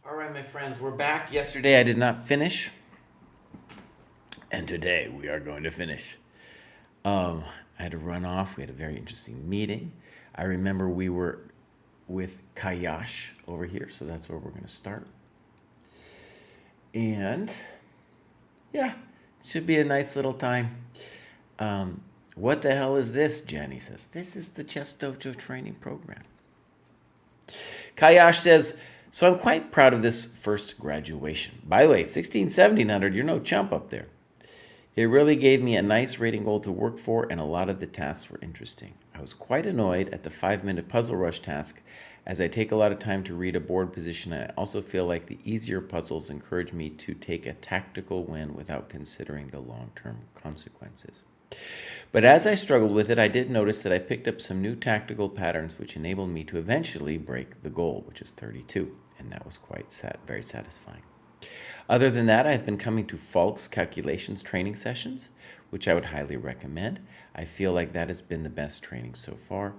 All right, my friends, we're back. Yesterday I did not finish, and today we are going to finish. I had to run off. We had a very interesting meeting. I remember we were with Kayash over here, so that's where we're going to start. And yeah, should be a nice little time. What the hell is this? Jenny says. This is the ChessDojo Training Program. Kayash says, so I'm quite proud of this first graduation. By the way, 16, 1700, you're no chump up there. It really gave me a nice rating goal to work for, and a lot of the tasks were interesting. I was quite annoyed at the 5-minute puzzle rush task, as I take a lot of time to read a board position, and I also feel like the easier puzzles encourage me to take a tactical win without considering the long-term consequences. But as I struggled with it, I did notice that I picked up some new tactical patterns which enabled me to eventually break the goal, which is 32, and that was very satisfying. Other than that, I've been coming to Falk's calculations training sessions, which I would highly recommend. I feel like that has been the best training so far.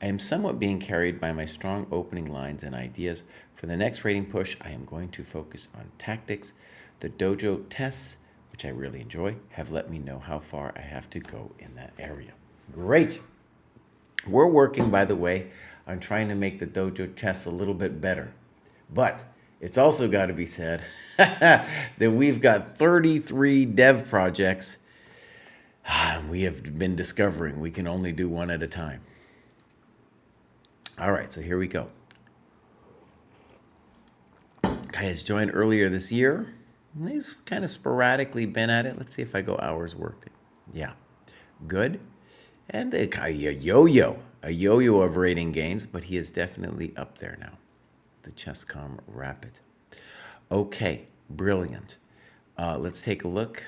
I am somewhat being carried by my strong opening lines and ideas. For the next rating push, I am going to focus on tactics. The dojo tests, which I really enjoy, have let me know how far I have to go in that area. Great. We're working, by the way, on trying to make the dojo tests a little bit better. But it's also got to be said that we've got 33 dev projects. We have been discovering we can only do one at a time. All right, so here we go. Kai has joined earlier this year. He's kind of sporadically been at it. Let's see if I go hours worked. Yeah, good. And a yo-yo of rating gains, but he is definitely up there now. The ChessCom Rapid. Okay, brilliant. Let's take a look.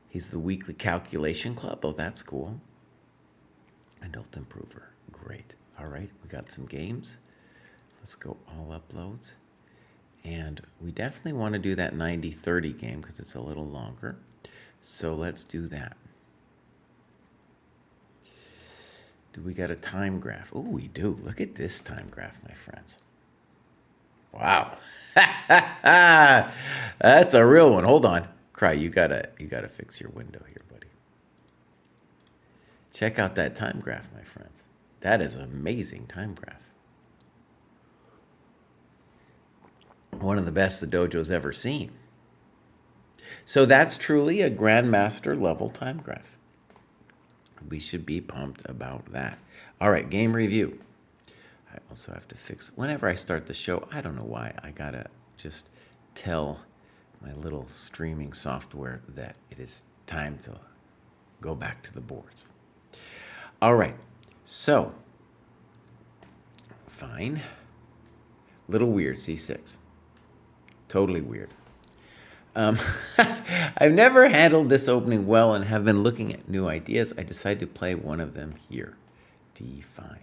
He's the weekly calculation club. Oh, that's cool. Adult improver. Great. All right, we got some games. Let's go all uploads. And we definitely want to do that 90-30 game because it's a little longer. So let's do that. Do we got a time graph? Oh, we do. Look at this time graph, my friends. Wow. That's a real one. Hold on. Kraai, you gotta fix your window here, buddy. Check out that time graph, my friends. That is an amazing time graph. One of the best the dojo's ever seen. So that's truly a grandmaster level time graph. We should be pumped about that. All right, game review. I also have to fix, whenever I start the show, I don't know why, I gotta just tell my little streaming software that it is time to go back to the boards. All right, so, fine. Little weird, C6. Totally weird. I've never handled this opening well and have been looking at new ideas. I decided to play one of them here, D5.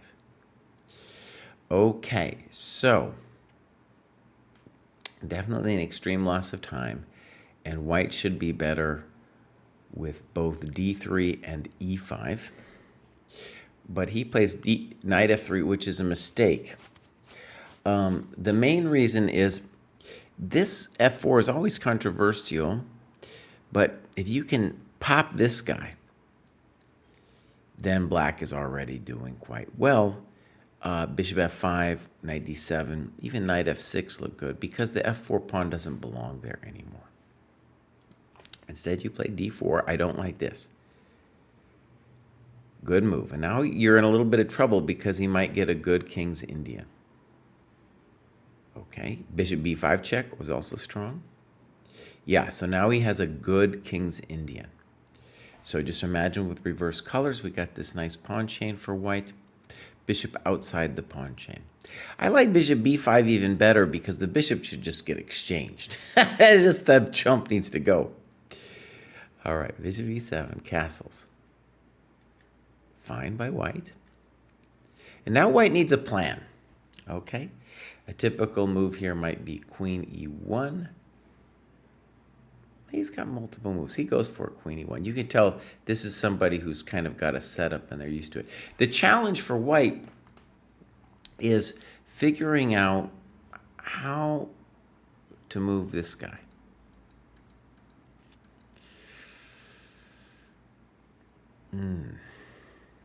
Okay, so definitely an extreme loss of time, and white should be better with both D3 and E5. But he plays knight F3, which is a mistake. The main reason is this F4 is always controversial, but if you can pop this guy, then black is already doing quite well. Bishop F5, knight D7, even knight F6 look good because the F4 pawn doesn't belong there anymore. Instead, you play D4. I don't like this. Good move. And now you're in a little bit of trouble because he might get a good King's Indian. Okay, Bishop B5 check was also strong. Yeah, so now he has a good King's Indian. So just imagine with reverse colors, we got this nice pawn chain for white. Bishop outside the pawn chain. I like Bishop B5 even better because the bishop should just get exchanged. It's just that chump needs to go. All right, Bishop E7, castles. Fine by white. And now white needs a plan. Okay, a typical move here might be Queen E1. He's got multiple moves. He goes for Queen E1. You can tell this is somebody who's kind of got a setup and they're used to it. The challenge for white is figuring out how to move this guy.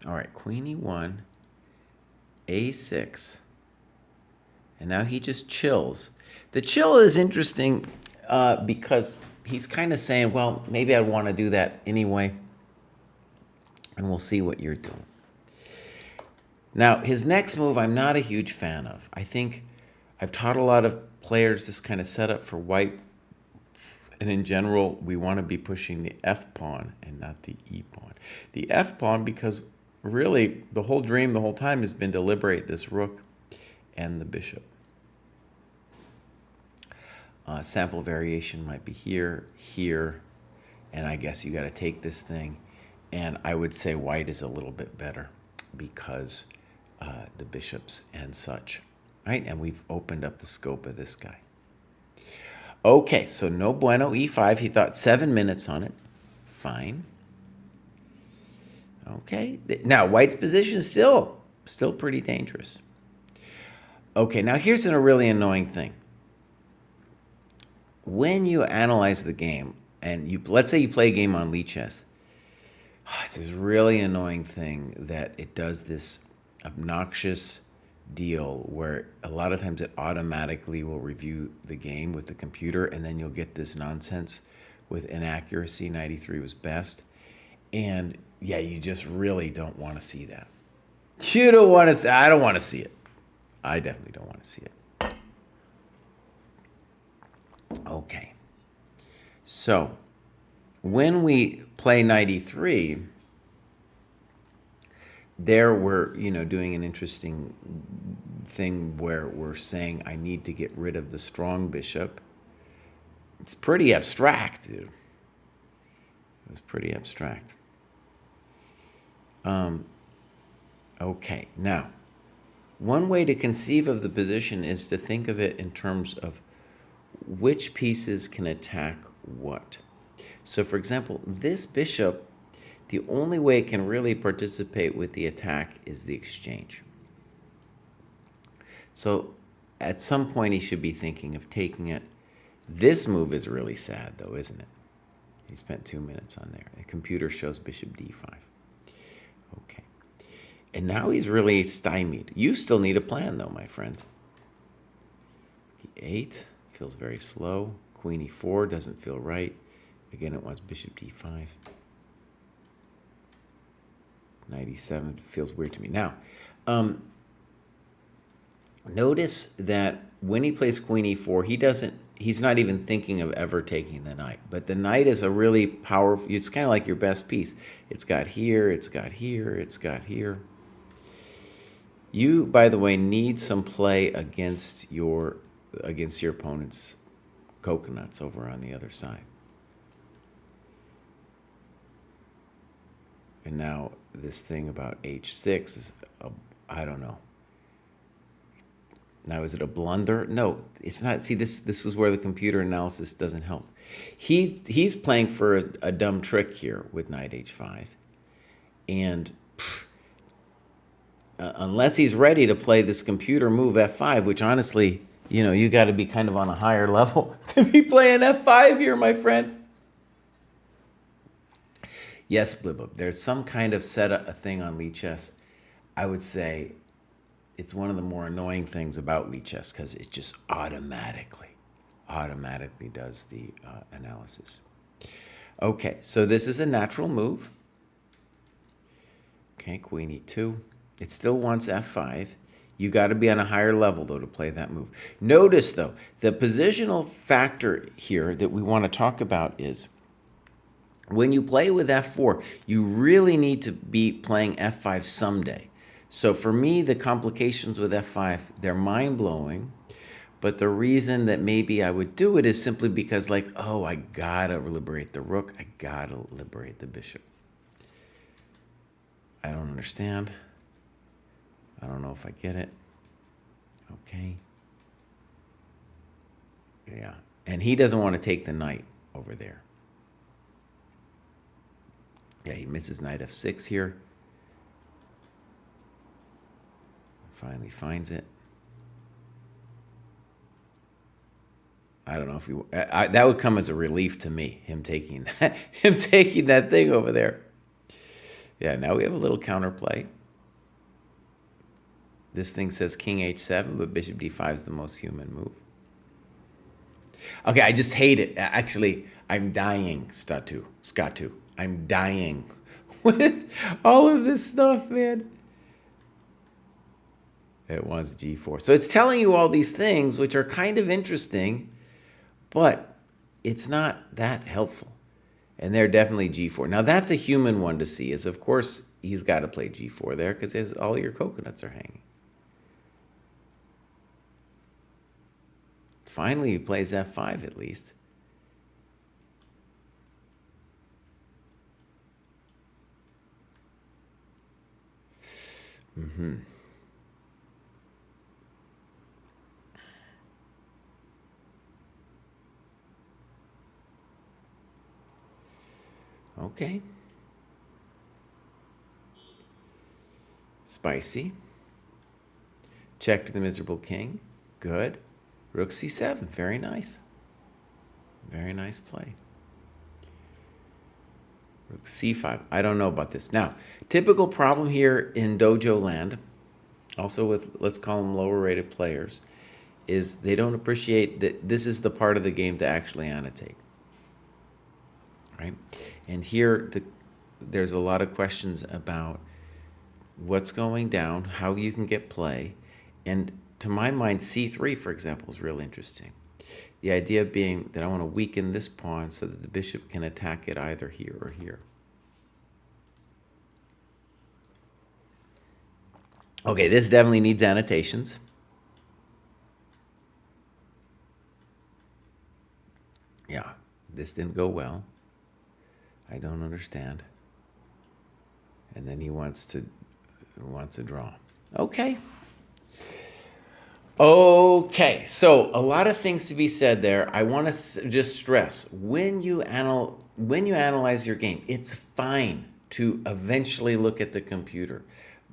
All right, queen e1, a6, and now he just chills. The chill is interesting because he's kind of saying, well, maybe I want to do that anyway, and we'll see what you're doing. Now, his next move I'm not a huge fan of. I think I've taught a lot of players this kind of setup for white, and in general, we want to be pushing the f pawn and not the e pawn. The f pawn because really the whole dream the whole time has been to liberate this rook and the bishop. Sample variation might be here, here, and I guess you got to take this thing. And I would say white is a little bit better because the bishops and such, right? And we've opened up the scope of this guy. Okay, so no bueno, e5. He thought 7 minutes on it. Fine. Okay, now white's position is still pretty dangerous. Okay, now here's a really annoying thing. When you analyze the game, and let's say you play a game on Lichess, it's this really annoying thing that it does this obnoxious deal where a lot of times it automatically will review the game with the computer, and then you'll get this nonsense with inaccuracy. 93 was best. And yeah, you just really don't want to see that. You don't want to see, I don't want to see it. I definitely don't want to see it. Okay. So when we play 93, there we're, doing an interesting thing where we're saying I need to get rid of the strong bishop. It's pretty abstract, dude. It was pretty abstract. Okay, now, one way to conceive of the position is to think of it in terms of which pieces can attack what. So, for example, this bishop, the only way it can really participate with the attack is the exchange. So, at some point, he should be thinking of taking it. This move is really sad, though, isn't it? He spent 2 minutes on there. The computer shows bishop d5. Okay. And now he's really stymied. You still need a plan, though, my friend. E8 feels very slow. Queen e4 doesn't feel right. Again, it wants bishop d5. 97 feels weird to me. Now, notice that when he plays queen e4, he's not even thinking of ever taking the knight. But the knight is a really powerful, it's kind of like your best piece. It's got here, it's got here, it's got here. You, by the way, need some play against your opponent's coconuts over on the other side. And now this thing about h6 is, I don't know. Now, is it a blunder? No, it's not. See, this is where the computer analysis doesn't help. He's playing for a dumb trick here with knight h5. And unless he's ready to play this computer move f5, which honestly, you got to be kind of on a higher level to be playing f5 here, my friend. Yes, Blibub, there's some kind of setup, a thing on Lichess. I would say it's one of the more annoying things about Lichess because it just automatically does the analysis. Okay, so this is a natural move. Okay, queen e2. It still wants f5. You got to be on a higher level, though, to play that move. Notice, though, the positional factor here that we want to talk about is when you play with f4, you really need to be playing f5 someday. So for me, the complications with f5, they're mind-blowing. But the reason that maybe I would do it is simply because, like, oh, I got to liberate the rook. I got to liberate the bishop. I don't understand. I don't know if I get it. Okay. Yeah. And he doesn't want to take the knight over there. Yeah, he misses knight f6 here. Finally finds it. I don't know if you, that would come as a relief to me, him taking that, him taking that thing over there. Yeah, now we have a little counterplay. This thing says king h7, but bishop d5 is the most human move. Okay, I just hate it. Actually, I'm dying, Scatu. I'm dying with all of this stuff, man. It wants g4. So it's telling you all these things, which are kind of interesting, but it's not that helpful. And they're definitely g4. Now, that's a human one to see, is of course he's got to play g4 there because all your coconuts are hanging. Finally, he plays f5 at least. Okay. Spicy. Check to the miserable king. Good. Rook c7. Very nice. Very nice play. Rook c5. I don't know about this. Now, typical problem here in dojo land, also with, let's call them lower rated players, is they don't appreciate that this is the part of the game to actually annotate. Right? And here, there's a lot of questions about what's going down, how you can get play. And to my mind, c3, for example, is real interesting. The idea being that I want to weaken this pawn so that the bishop can attack it either here or here. Okay, this definitely needs annotations. Yeah, this didn't go well. I don't understand. And then he wants to draw. Okay. Okay, so a lot of things to be said there. I want to just stress, when you analyze your game, it's fine to eventually look at the computer.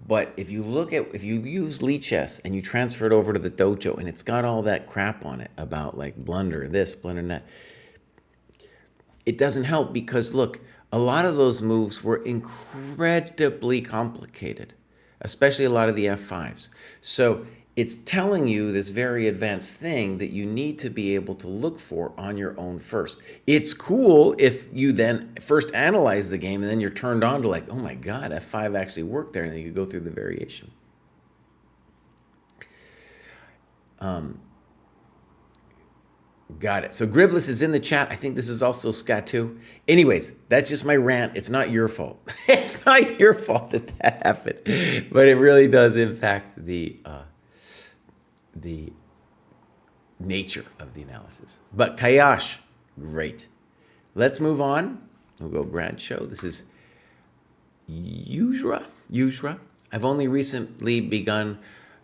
But if you use Lichess and you transfer it over to the dojo and it's got all that crap on it about like blunder this, blunder that, it doesn't help because look, a lot of those moves were incredibly complicated, especially a lot of the F5s. So it's telling you this very advanced thing that you need to be able to look for on your own first. It's cool if you then first analyze the game and then you're turned on to like, oh my God, F5 actually worked there, and then you go through the variation. Got it. So Gribless is in the chat. I think this is also Scatu. Anyways, that's just my rant. It's not your fault. It's not your fault that happened, but it really does impact the nature of the analysis. But Kayash, great. Let's move on. We'll go grad show. This is Yuzra. I've only recently begun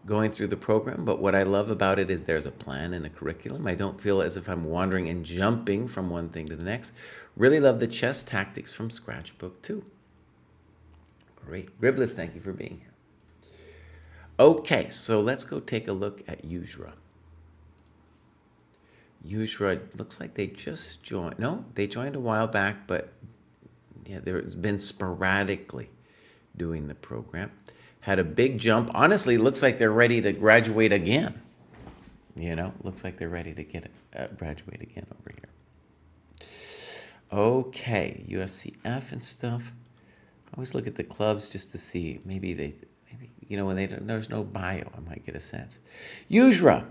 going through the program, but what I love about it is there's a plan and a curriculum. I don't feel as if I'm wandering and jumping from one thing to the next. Really love the chess tactics from scratch book too. Great. Gribless, thank you for being here. Okay, so let's go take a look at Yuzra. Yuzra looks like they just joined. No, they joined a while back, but yeah, there's been sporadically doing the program. Had a big jump. Honestly, looks like they're ready to graduate again. You know, looks like they're ready to get graduate again over here. Okay, USCF and stuff. I always look at the clubs just to see maybe you know, when there's no bio, I might get a sense. Yuzra,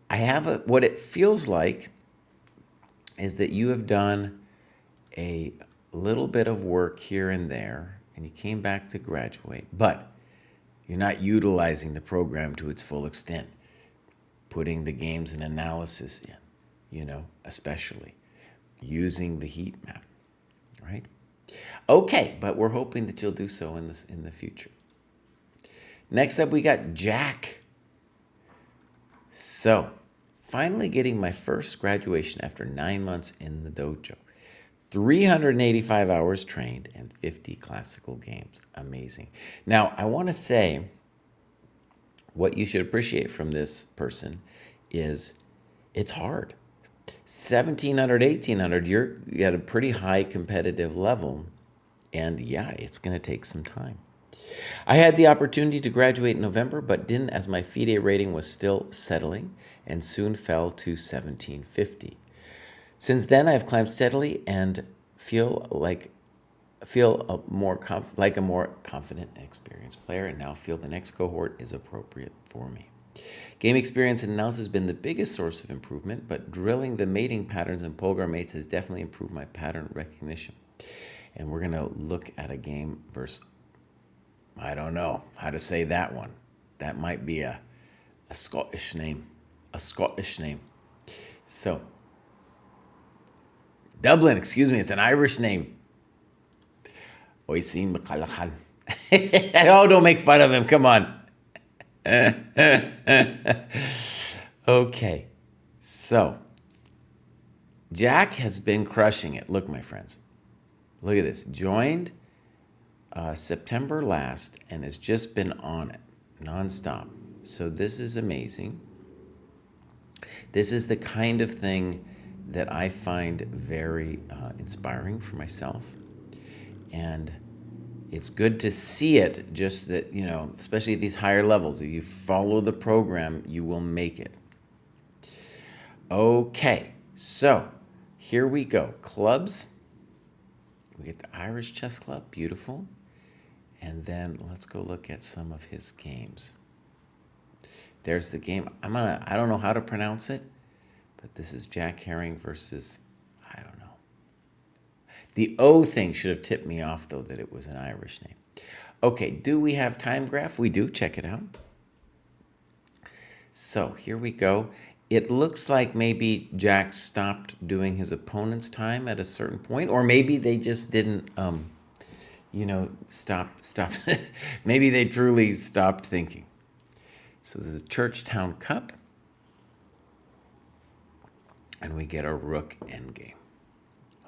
I have what it feels like is that you have done a little bit of work here and there, and you came back to graduate, but you're not utilizing the program to its full extent, putting the games and analysis in, you know, especially using the heat map, right? Okay, but we're hoping that you'll do so in the future. Next up, we got Jack. So, finally getting my first graduation after 9 months in the dojo. 385 hours trained and 50 classical games. Amazing. Now, I want to say what you should appreciate from this person is it's hard. 1700, 1800, you're at a pretty high competitive level. And yeah, it's going to take some time. I had the opportunity to graduate in November, but didn't as my FIDE rating was still settling and soon fell to 1750. Since then, I've climbed steadily and feel like a more confident and experienced player, and now feel the next cohort is appropriate for me. Game experience and analysis has been the biggest source of improvement, but drilling the mating patterns in Polgar mates has definitely improved my pattern recognition. And we're going to look at a game versus, I don't know how to say that one. That might be a Scottish name. A Scottish name. So, Dublin, excuse me, it's an Irish name. Oisin McCallachan. Oh, don't make fun of him, come on. Okay, so Jack has been crushing it. Look, my friends, look at this. Joined September last and has just been on it nonstop. So this is amazing. This is the kind of thing that I find very inspiring for myself. And it's good to see it, just that, you know, especially at these higher levels, if you follow the program, you will make it. Okay, so here we go. Clubs. We get the Irish Chess Club, beautiful. And then let's go look at some of his games. There's the game. I don't know how to pronounce it, but this is Jack Herring versus, I don't know. The O thing should have tipped me off, though, that it was an Irish name. Okay, do we have time graph? We do. Check it out. So here we go. It looks like maybe Jack stopped doing his opponent's time at a certain point, or maybe they just didn't, stop. Maybe they truly stopped thinking. So this is Churchtown Cup, and we get a rook endgame.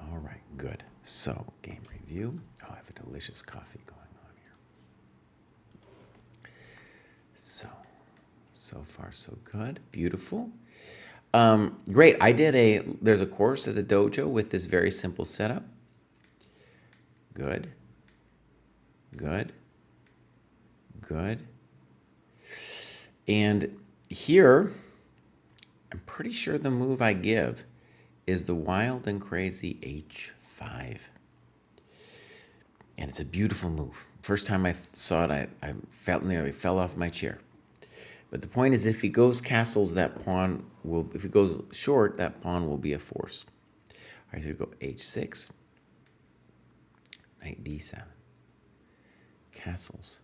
All right, good. So, game review. Oh, I have a delicious coffee going on here. So far so good. Beautiful. Great. There's a course at the dojo with this very simple setup. Good. And here, I'm pretty sure the move I give is the wild and crazy H5. And it's a beautiful move. First time I saw it, I nearly fell off my chair. But the point is, if he goes castles, if he goes short, that pawn will be a force. All right, so we go H6, knight D7, castles,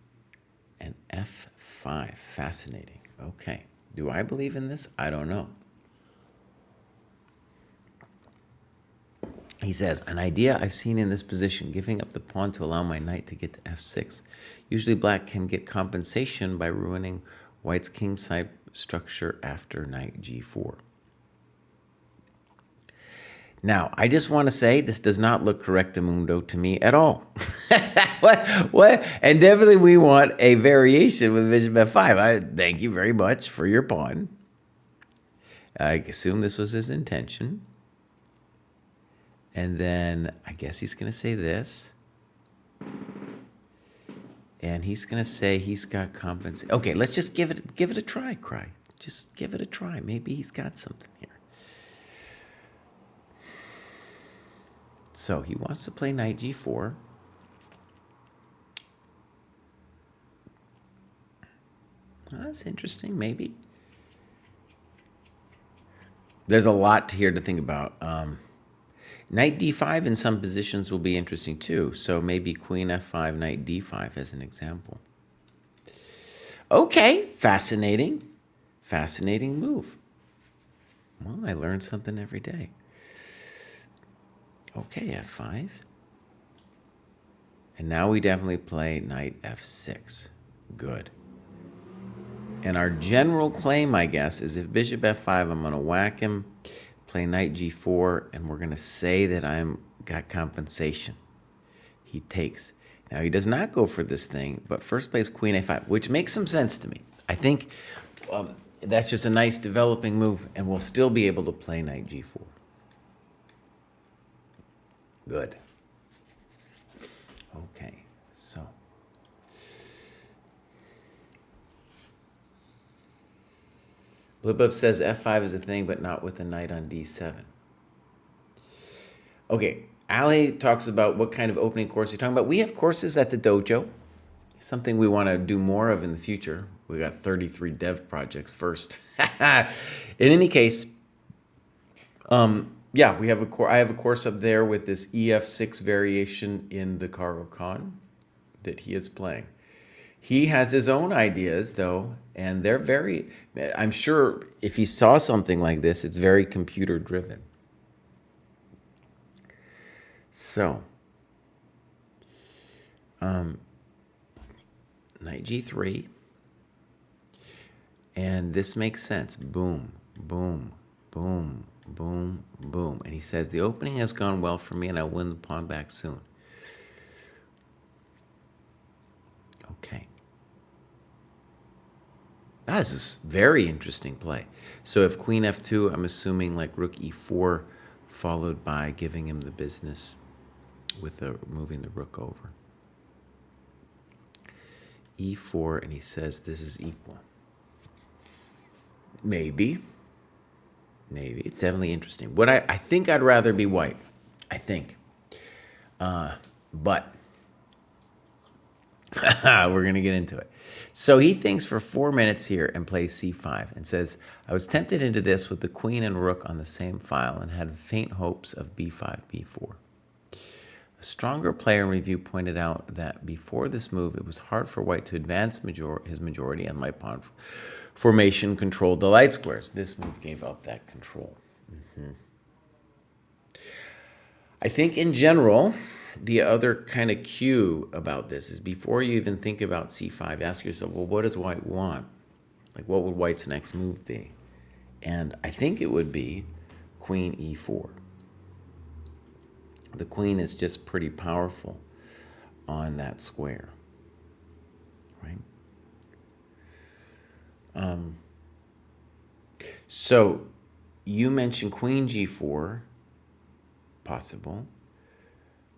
and F5. Fascinating. Okay. Do I believe in this? I don't know. He says, an idea I've seen in this position, giving up the pawn to allow my knight to get to F6. Usually black can get compensation by ruining white's kingside structure after knight G4. Now, I just want to say this does not look correctamundo to me at all. What? And definitely we want a variation with bishop F5. I thank you very much for your pawn. I assume this was his intention. And then I guess he's going to say this. And he's going to say he's got compensation. Okay, let's just give it a try, Kraai. Just give it a try. Maybe he's got something here. So he wants to play knight G4. That's interesting, maybe. There's a lot here to think about. Knight D5 in some positions will be interesting too. So maybe queen F5, knight D5 as an example. Okay, fascinating. Fascinating move. Well, I learn something every day. Okay, F5. And now we definitely play knight F6. Good. And our general claim, I guess, is if bishop F5, I'm going to whack him, play knight G4, and we're going to say that I'm got compensation. He takes. Now, he does not go for this thing, but first plays queen A5, which makes some sense to me. I think That's just a nice developing move, and we'll still be able to play knight g4. Good. Okay, so. Blip says f5 is a thing, but not with the knight on d7. Okay, Ali talks about what kind of opening course you're talking about. We have courses at the dojo, something we want to do more of in the future. We got 33 dev projects first. In any case, yeah, we have I have a course up there with this EF6 variation in the Caro-Kann that he is playing. He has his own ideas, though, and they're very, I'm sure if he saw something like this, it's very computer-driven. So, knight g3, and this makes sense. Boom, boom, boom, boom, boom. And he says, the opening has gone well for me, and I'll win the pawn back soon. Okay. This is very interesting play. So if queen f2, I'm assuming like rook e4, followed by giving him the business with moving the rook over. e4, and he says this is equal. Maybe. Maybe. It's definitely interesting. What I think I'd rather be white. I think. But we're going to get into it. So he thinks for 4 minutes here and plays c5 and says, I was tempted into this with the queen and rook on the same file and had faint hopes of b5, b4. A stronger player in review pointed out that before this move, it was hard for white to advance his majority, and my pawn formation controlled the light squares. This move gave up that control. I think in general, the other kind of cue about this is before you even think about c5, ask yourself, well, what does white want? Like, what would white's next move be? And I think it would be queen e4. The queen is just pretty powerful on that square, right? So you mentioned queen g4, possible.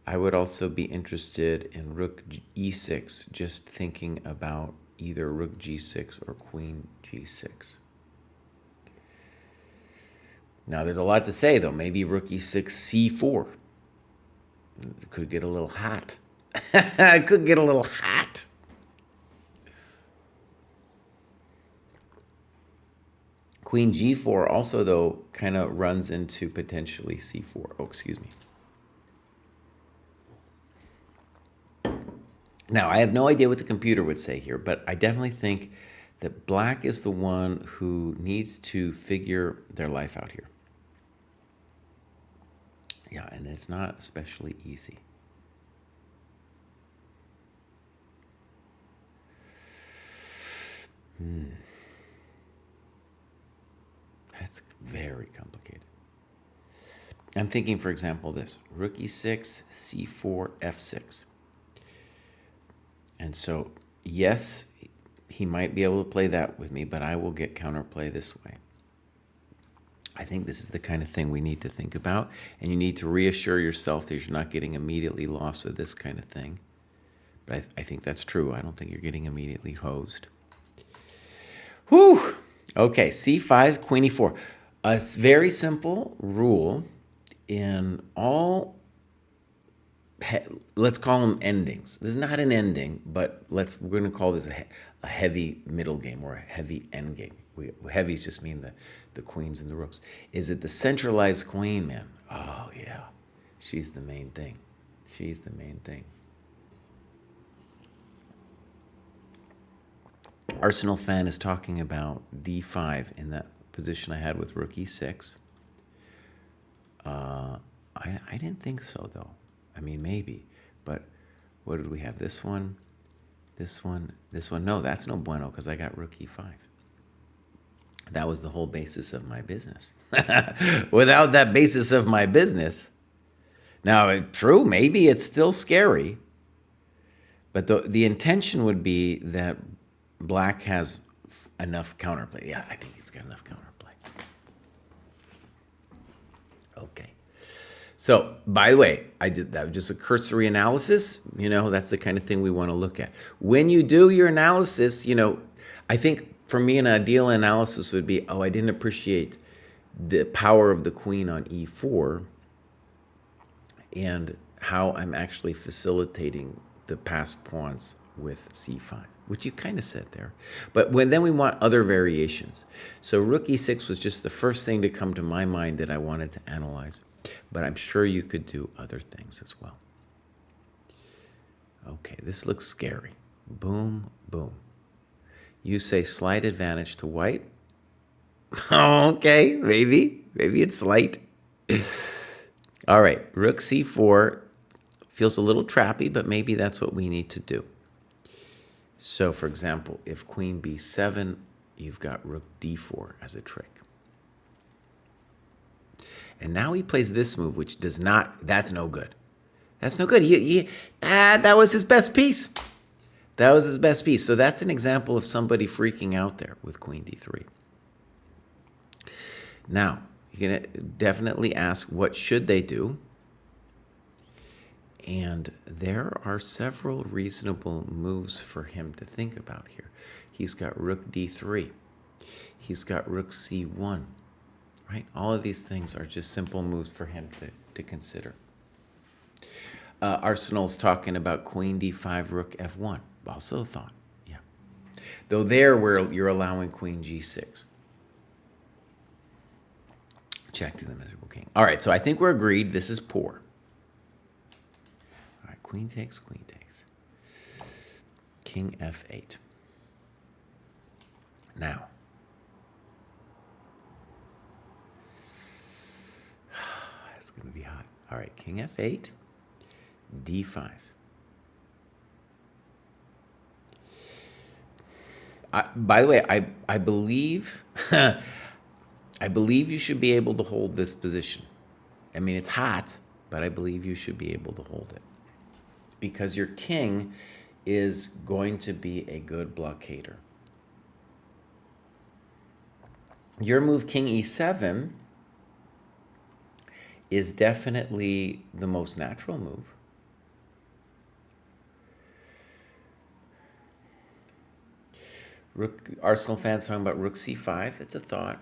I would also be interested in rook e6, just thinking about either rook g6 or queen g6. Now, there's a lot to say, though. Maybe rook e6, c4. It could get a little hot. It could get a little hot. Queen g4 also, though, kind of runs into potentially c4. Oh, excuse me. Now, I have no idea what the computer would say here, but I definitely think that black is the one who needs to figure their life out here. Yeah, and it's not especially easy. That's very complicated. I'm thinking, for example, this. Rook e6, c4, f6. And so, yes, he might be able to play that with me, but I will get counterplay this way. I think this is the kind of thing we need to think about, and you need to reassure yourself that you're not getting immediately lost with this kind of thing. But I think that's true. I don't think you're getting immediately hosed. Whew! Okay, c5, queen e4. A very simple rule in all, let's call them endings. This is not an ending, but we're going to call this a heavy middle game or a heavy end game. Heavies just mean the queens and the rooks. Is it the centralized queen, man? Oh, yeah. She's the main thing. She's the main thing. Arsenal fan is talking about d5 in that position I had with rook e6. I didn't think so, though. I mean, maybe. But what did we have? This one, this one, this one. No, that's no bueno because I got rook e5. That was the whole basis of my business. Without that basis of my business, now, true, maybe it's still scary, but the intention would be that black has enough counterplay. Yeah, I think he's got enough counterplay. Okay. So, by the way, that was just a cursory analysis. That's the kind of thing we want to look at. When you do your analysis, I think for me an ideal analysis would be, I didn't appreciate the power of the queen on e4 and how I'm actually facilitating the passed pawns with c5, which you kind of said there. But then we want other variations. So rook e6 was just the first thing to come to my mind that I wanted to analyze. But I'm sure you could do other things as well. Okay, this looks scary. Boom, boom. You say slight advantage to white. Okay, maybe it's slight. All right, rook c4 feels a little trappy, but maybe that's what we need to do. So, for example, if queen b7, you've got rook d4 as a trick. And now he plays this move, which does not, that's no good. That's no good. That was his best piece. That was his best piece. So that's an example of somebody freaking out there with queen d3. Now, you're going to definitely ask, what should they do? And there are several reasonable moves for him to think about here. He's got rook d3. He's got rook c1. Right? All of these things are just simple moves for him to consider. Arsenal's talking about queen d5, rook f1. Also a thought, yeah. Though there where you're allowing queen g6. Check to the miserable king. All right, so I think we're agreed this is poor. All right, queen takes, king f8. Now, it's going to be hot. All right, king f8, d5. By the way, I believe I believe you should be able to hold this position. I mean, it's hot, but I believe you should be able to hold it because your king is going to be a good blockader. Your move, king e7, is definitely the most natural move. Arsenal fans talking about rook c5. It's a thought.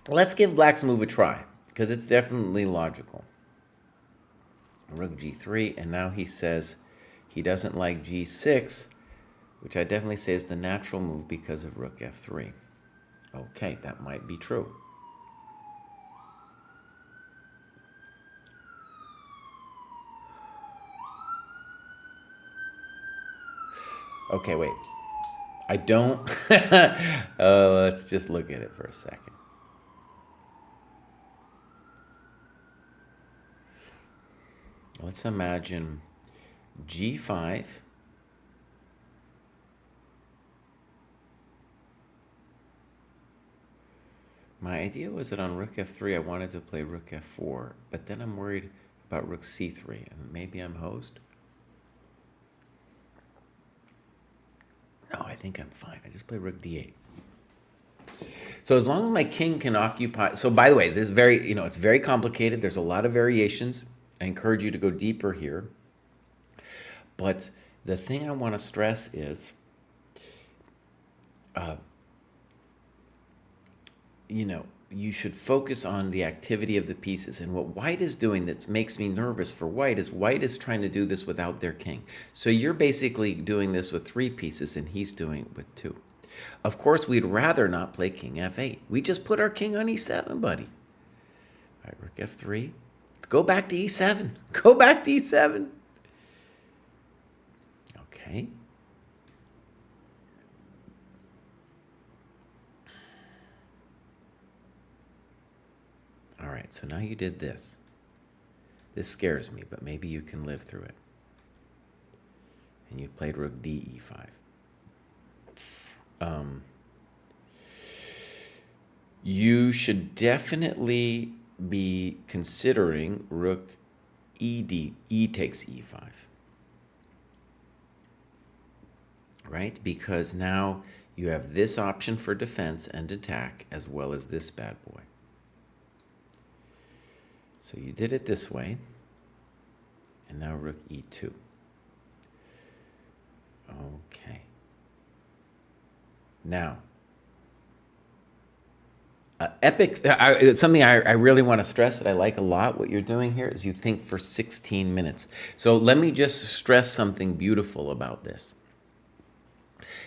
Let's give black's move a try because it's definitely logical. Rook g3, and now he says he doesn't like g6, which I definitely say is the natural move because of rook f3. Okay, that might be true. Okay, wait. I don't... let's just look at it for a second. Let's imagine g5. My idea was that on rook f3, I wanted to play rook f4, but then I'm worried about rook c3, and maybe I'm hosed. No, I think I'm fine. I just play rook d8. So as long as my king can occupy... So by the way, this is very, it's very complicated. There's a lot of variations. I encourage you to go deeper here. But the thing I want to stress is, you should focus on the activity of the pieces. And what white is doing that makes me nervous for white is trying to do this without their king. So you're basically doing this with 3 pieces and he's doing it with 2. Of course, we'd rather not play king f8. We just put our king on e7, buddy. All right, rook f3. Go back to e7. Go back to e7. Okay. All right, so now you did this. This scares me, but maybe you can live through it. And you played rook d e5. You should definitely be considering rook e takes e5. right? Because now you have this option for defense and attack as well as this bad boy. So you did it this way, and now rook e2. Okay. Now, something I really want to stress that I like a lot what you're doing here is you think for 16 minutes. So let me just stress something beautiful about this.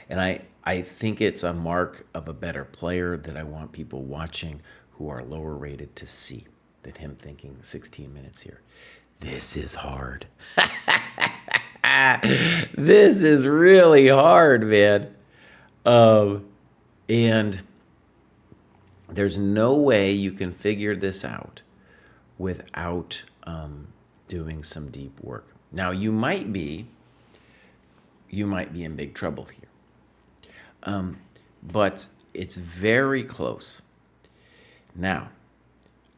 And I think it's a mark of a better player that I want people watching who are lower rated to see, that him thinking 16 minutes here. This is hard. This is really hard, man. And there's no way you can figure this out without doing some deep work. Now, you might be in big trouble here. But it's very close. Now,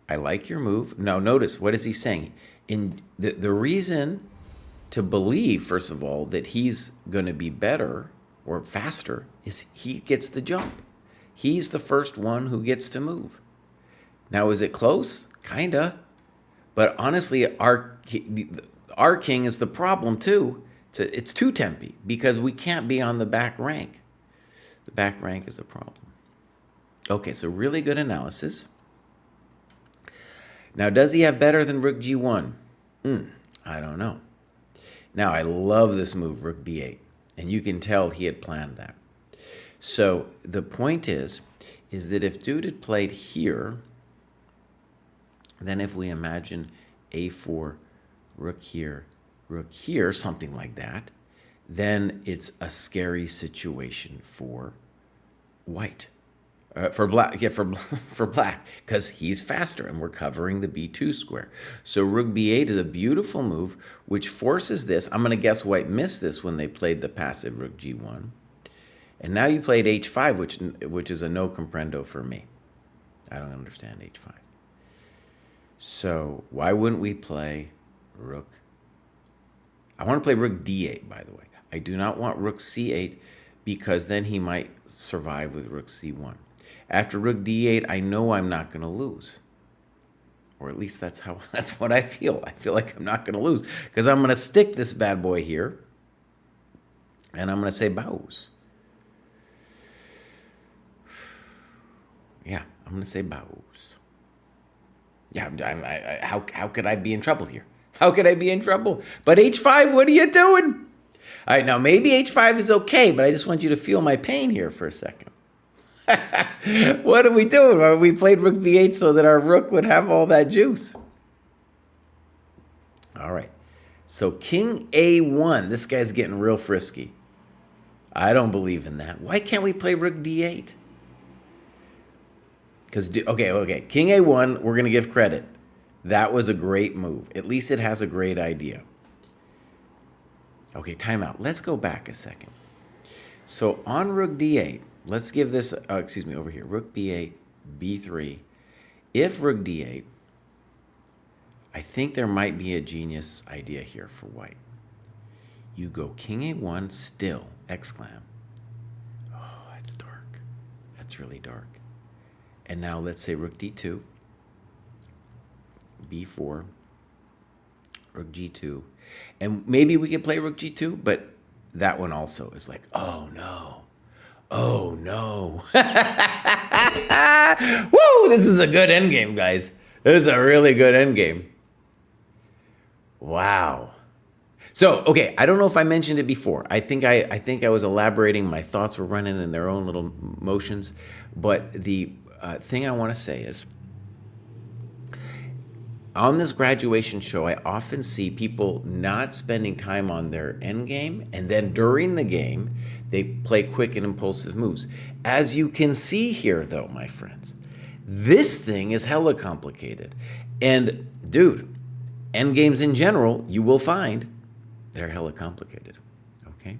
I like your move. Now, notice, what is he saying? In the reason to believe, first of all, that he's going to be better or faster is he gets the jump. He's the first one who gets to move. Now, is it close? Kinda. But honestly, our king is the problem too. It's too tempy because we can't be on the back rank. The back rank is a problem. Okay, so really good analysis. Now, does he have better than rook g1? I don't know. Now, I love this move, rook b8. And you can tell he had planned that. So the point is that if dude had played here, then if we imagine a4, rook here, something like that, then it's a scary situation for white. For black, yeah, for black, because he's faster and we're covering the b2 square. So rook b8 is a beautiful move, which forces this. I'm going to guess white missed this when they played the passive rook g1. And now you played h5, which is a no comprendo for me. I don't understand h5. So why wouldn't we play rook? I want to play rook d8, by the way. I do not want rook c8 because then he might survive with rook c1. After rook d8, I know I'm not going to lose. Or at least that's what I feel. I feel like I'm not going to lose because I'm going to stick this bad boy here and I'm going to say bows. Yeah, I'm going to say bows. Yeah, how could I be in trouble here? How could I be in trouble? But h5, what are you doing? All right, now maybe h5 is okay, but I just want you to feel my pain here for a second. What are we doing? We played rook b8 so that our rook would have all that juice. All right, so king a1. This guy's getting real frisky. I don't believe in that. Why can't we play rook d8? Because, okay, king a1, we're going to give credit. That was a great move. At least it has a great idea. Okay, timeout. Let's go back a second. So on rook d8, let's give this, over here, rook b8, b3. If rook d8, I think there might be a genius idea here for white. You go king a1 still, exclam. Oh, that's dark. That's really dark. And now let's say rook d2, b4, rook g2. And maybe we could play rook g2, but that one also is like, oh no. Oh no. Woo, this is a good endgame, guys. This is a really good endgame. Wow. So, okay, I don't know if I mentioned it before. I think I was elaborating. My thoughts were running in their own little motions. But the thing I want to say is, on this graduation show, I often see people not spending time on their end game, and then during the game, they play quick and impulsive moves. As you can see here, though, my friends, this thing is hella complicated. And, dude, end games in general, you will find they're hella complicated. Okay?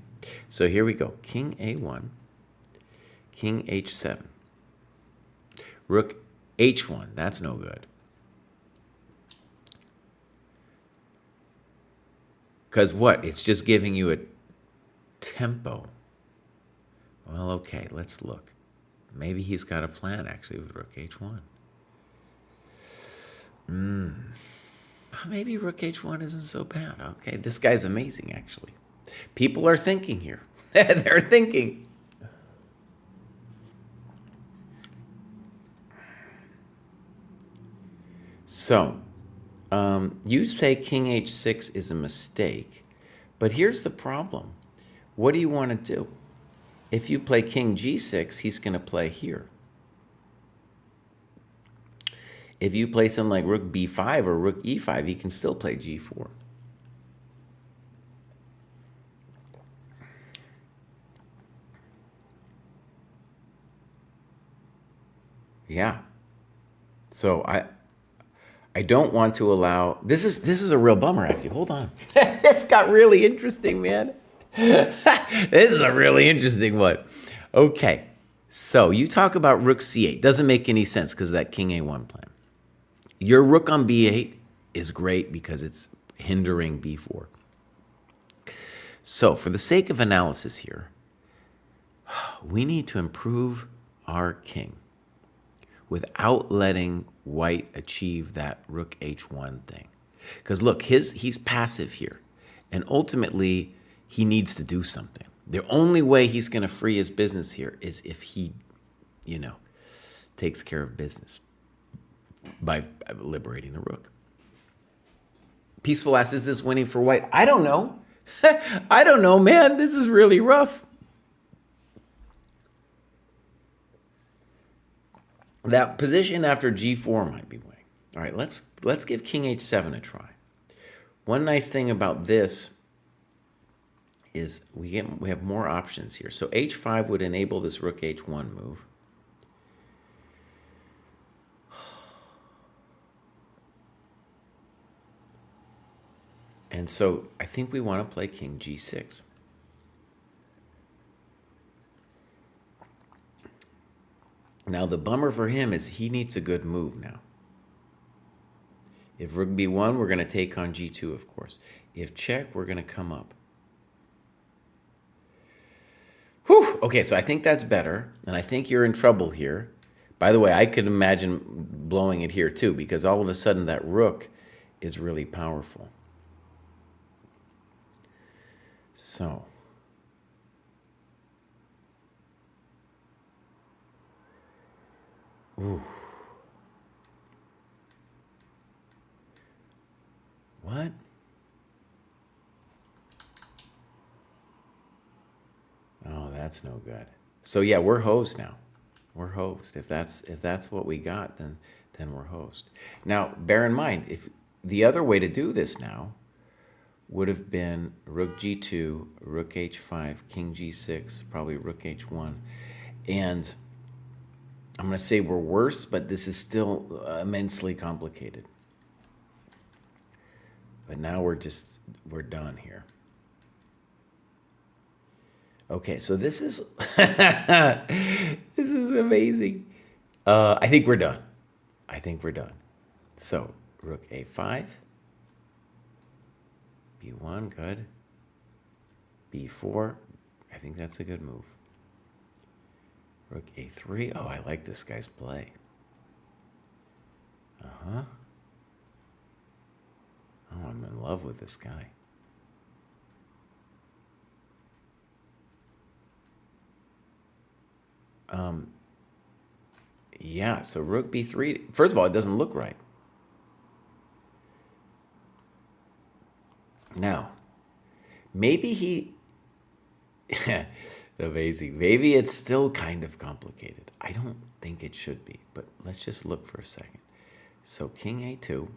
So here we go. King a1, king h7, rook h1. That's no good. Because what? It's just giving you a tempo. Well, okay, let's look. Maybe he's got a plan, actually, with rook h1. Maybe rook h1 isn't so bad. Okay, this guy's amazing, actually. People are thinking here. They're thinking. So, you say king h6 is a mistake, but here's the problem. What do you want to do? If you play king g6, he's going to play here. If you play something like rook b5 or rook e5, he can still play g4. Yeah. So I don't want to allow this is a real bummer, actually. Hold on. This got really interesting, man. This is a really interesting one. Okay. So you talk about rook c8. Doesn't make any sense because of that king a1 plan. Your rook on b8 is great because it's hindering b4. So for the sake of analysis here, we need to improve our king without letting white achieve that rook h1 thing. Because look, he's passive here. And ultimately, he needs to do something. The only way he's going to free his business here is if he, takes care of business by liberating the rook. Peaceful asks, is this winning for white? I don't know. I don't know, man. This is really rough. That position after g4 might be winning. All right, let's give king h7 a try. One nice thing about this is we have more options here. So h5 would enable this rook h1 move. And so I think we want to play king g6. Now the bummer for him is he needs a good move now. If rook b1, we're going to take on g2, of course. If check, we're going to come up. Whew! Okay, so I think that's better, and I think you're in trouble here. By the way, I could imagine blowing it here too, because all of a sudden that rook is really powerful. So, ooh. What? Oh, that's no good. So yeah, we're host now. We're host. If that's what we got, then we're host. Now, bear in mind, if the other way to do this now would have been rook g2, rook h5, king g6, probably rook h1. And I'm going to say we're worse, but this is still immensely complicated. But now we're done here. Okay, so this is this is amazing. I think we're done. I think we're done. So rook a5, b1, good. b4, I think that's a good move. Rook a3. Oh, I like this guy's play. Uh-huh. Oh, I'm in love with this guy. Yeah, so rook b3. First of all, it doesn't look right. Now, maybe he... Amazing. Maybe it's still kind of complicated. I don't think it should be, but let's just look for a second. So king a2.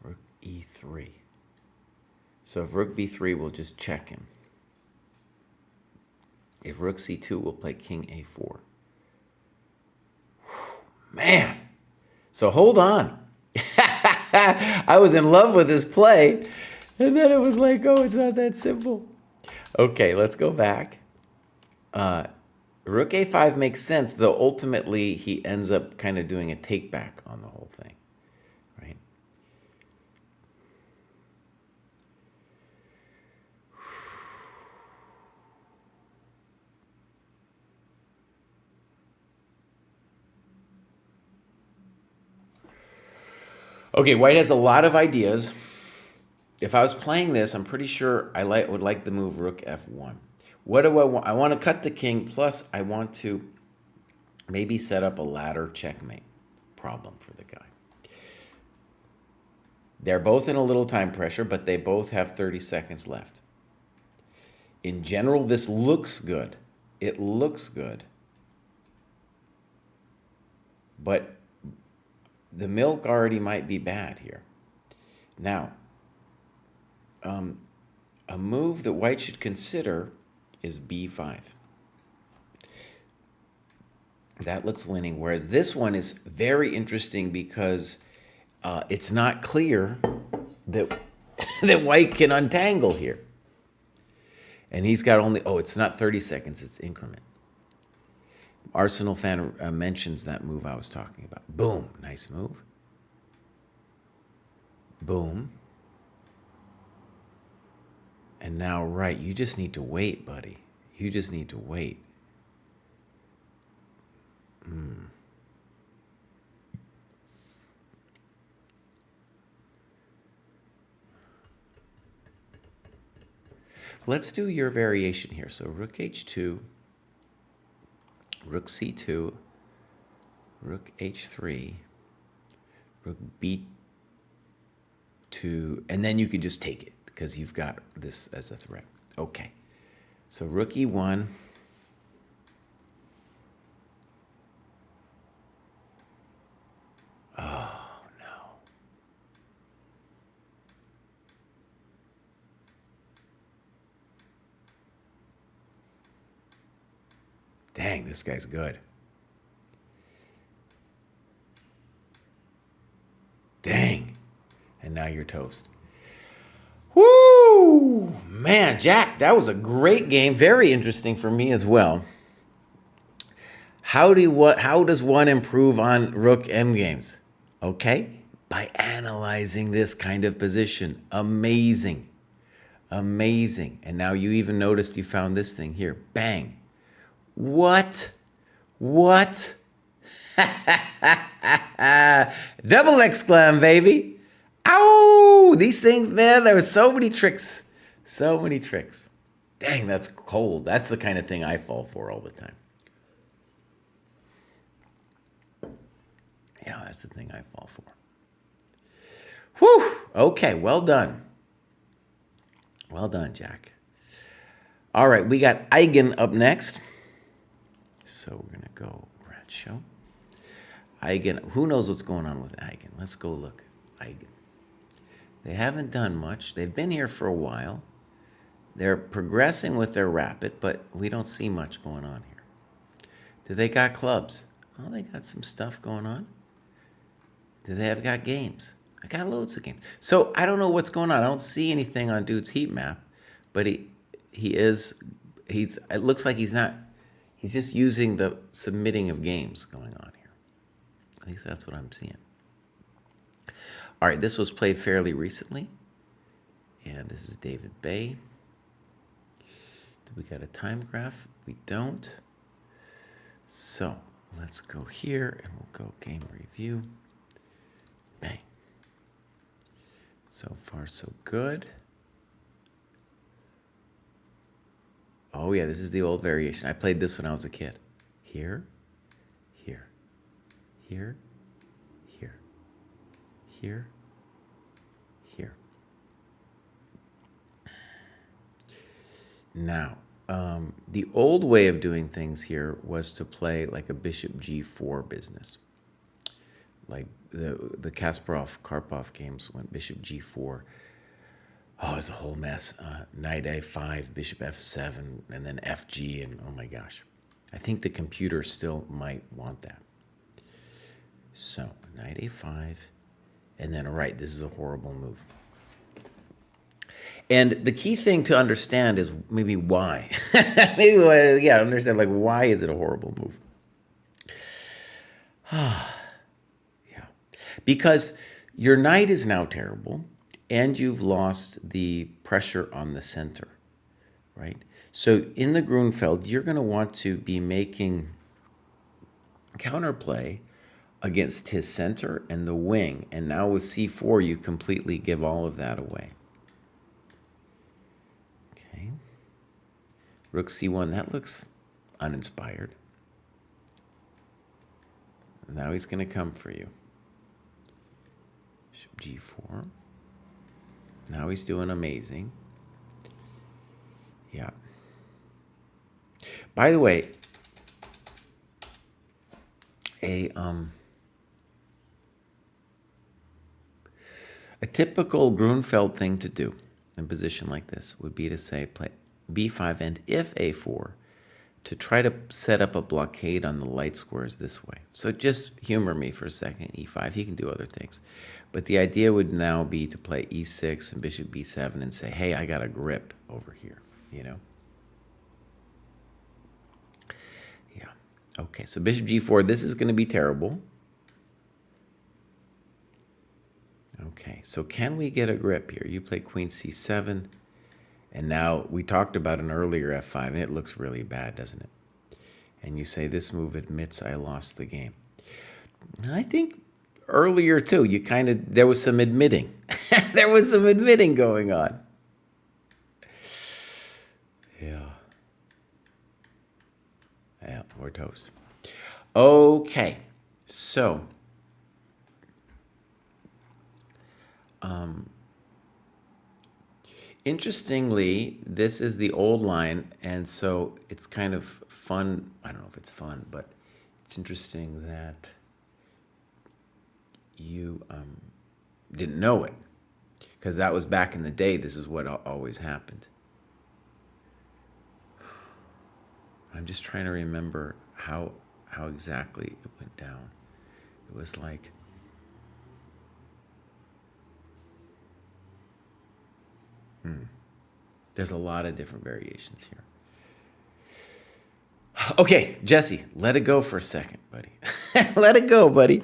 Rook e3. So if rook b3, we'll just check him. If rook c2, we'll play king a4. Man! So hold on. I was in love with his play, and then it was like, oh, it's not that simple. Okay, let's go back. Rook a5 makes sense, though ultimately he ends up kind of doing a take back on the whole thing, right? Okay, white has a lot of ideas. If I was playing this, I'm pretty sure I would like the move rook f1. What do I want? I want to cut the king, plus I want to maybe set up a ladder checkmate problem for the guy. They're both in a little time pressure, but they both have 30 seconds left. In general, this looks good. It looks good. But the milk already might be bad here. Now, a move that white should consider is b5. That looks winning, whereas this one is very interesting because it's not clear that that white can untangle here. And he's got only, it's not 30 seconds, it's increment. Arsenal fan mentions that move I was talking about. Boom, nice move. Boom. And now, right, you just need to wait, buddy. You just need to wait. Let's do your variation here. So rook h2, rook c2, rook h3, rook b2, and then you could just take it because you've got this as a threat. Okay, so rook e1. Oh, no. Dang, this guy's good. Dang. And now you're toast. Woo! Man, Jack, that was a great game. Very interesting for me as well. How does one improve on rook endgames? Okay, by analyzing this kind of position. Amazing. Amazing. And now you even noticed you found this thing here. Bang. What? What? Double exclam, baby. Ow! These things, man, there were so many tricks. So many tricks. Dang, that's cold. That's the kind of thing I fall for all the time. Yeah, that's the thing I fall for. Whew! Okay, well done. Well done, Jack. All right, we got Eigen up next. So we're going to go Grad Show. Eigen, who knows what's going on with Eigen? Let's go look. Eigen. They haven't done much. They've been here for a while. They're progressing with their rapid, but we don't see much going on here. Do they got clubs? Oh, they got some stuff going on. Do they have got games? I got loads of games. So I don't know what's going on. I don't see anything on dude's heat map, but it looks like he's just using the submitting of games going on here. At least that's what I'm seeing. All right, this was played fairly recently. And this is David Bay. Do we got a time graph? We don't. So let's go here and we'll go game review. Bang. So far, so good. Oh, yeah, this is the old variation. I played this when I was a kid. Here, here, here, here, here, here. Now, the old way of doing things here was to play like a bishop g4 business. Like the Kasparov-Karpov games went bishop g4. Oh, it's a whole mess. Knight a5, bishop f7, and then fg, and oh my gosh. I think the computer still might want that. So, knight a5, and then, all right, this is a horrible move. And the key thing to understand is maybe why. Understand, like, why is it a horrible move? Yeah. Because your knight is now terrible, and you've lost the pressure on the center, right? So in the Grunfeld, you're going to want to be making counterplay against his center and the wing. And now with c4, you completely give all of that away. Okay. Rook c1, that looks uninspired. Now he's going to come for you. Bishop g4. Now he's doing amazing. Yeah. By the way, a typical Grunfeld thing to do in a position like this would be to say play b5 and if a4 to try to set up a blockade on the light squares this way. So just humor me for a second, e5. He can do other things. But the idea would now be to play e6 and bishop b7 and say, hey, I got a grip over here, you know? Yeah. Okay, so bishop g4, this is going to be terrible. Okay, so can we get a grip here? You play queen c7. And now we talked about an earlier f5, and it looks really bad, doesn't it? And you say this move admits I lost the game. I think earlier too, there was some admitting. There was some admitting going on. Yeah. Yeah, we're toast. Okay, so interestingly, this is the old line, and so it's kind of fun. I don't know if it's fun, but it's interesting that you didn't know it, because that was back in the day. This is what always happened. I'm just trying to remember how exactly it went down. It was like, there's a lot of different variations here. Okay, Jesse, let it go for a second, buddy. Let it go, buddy.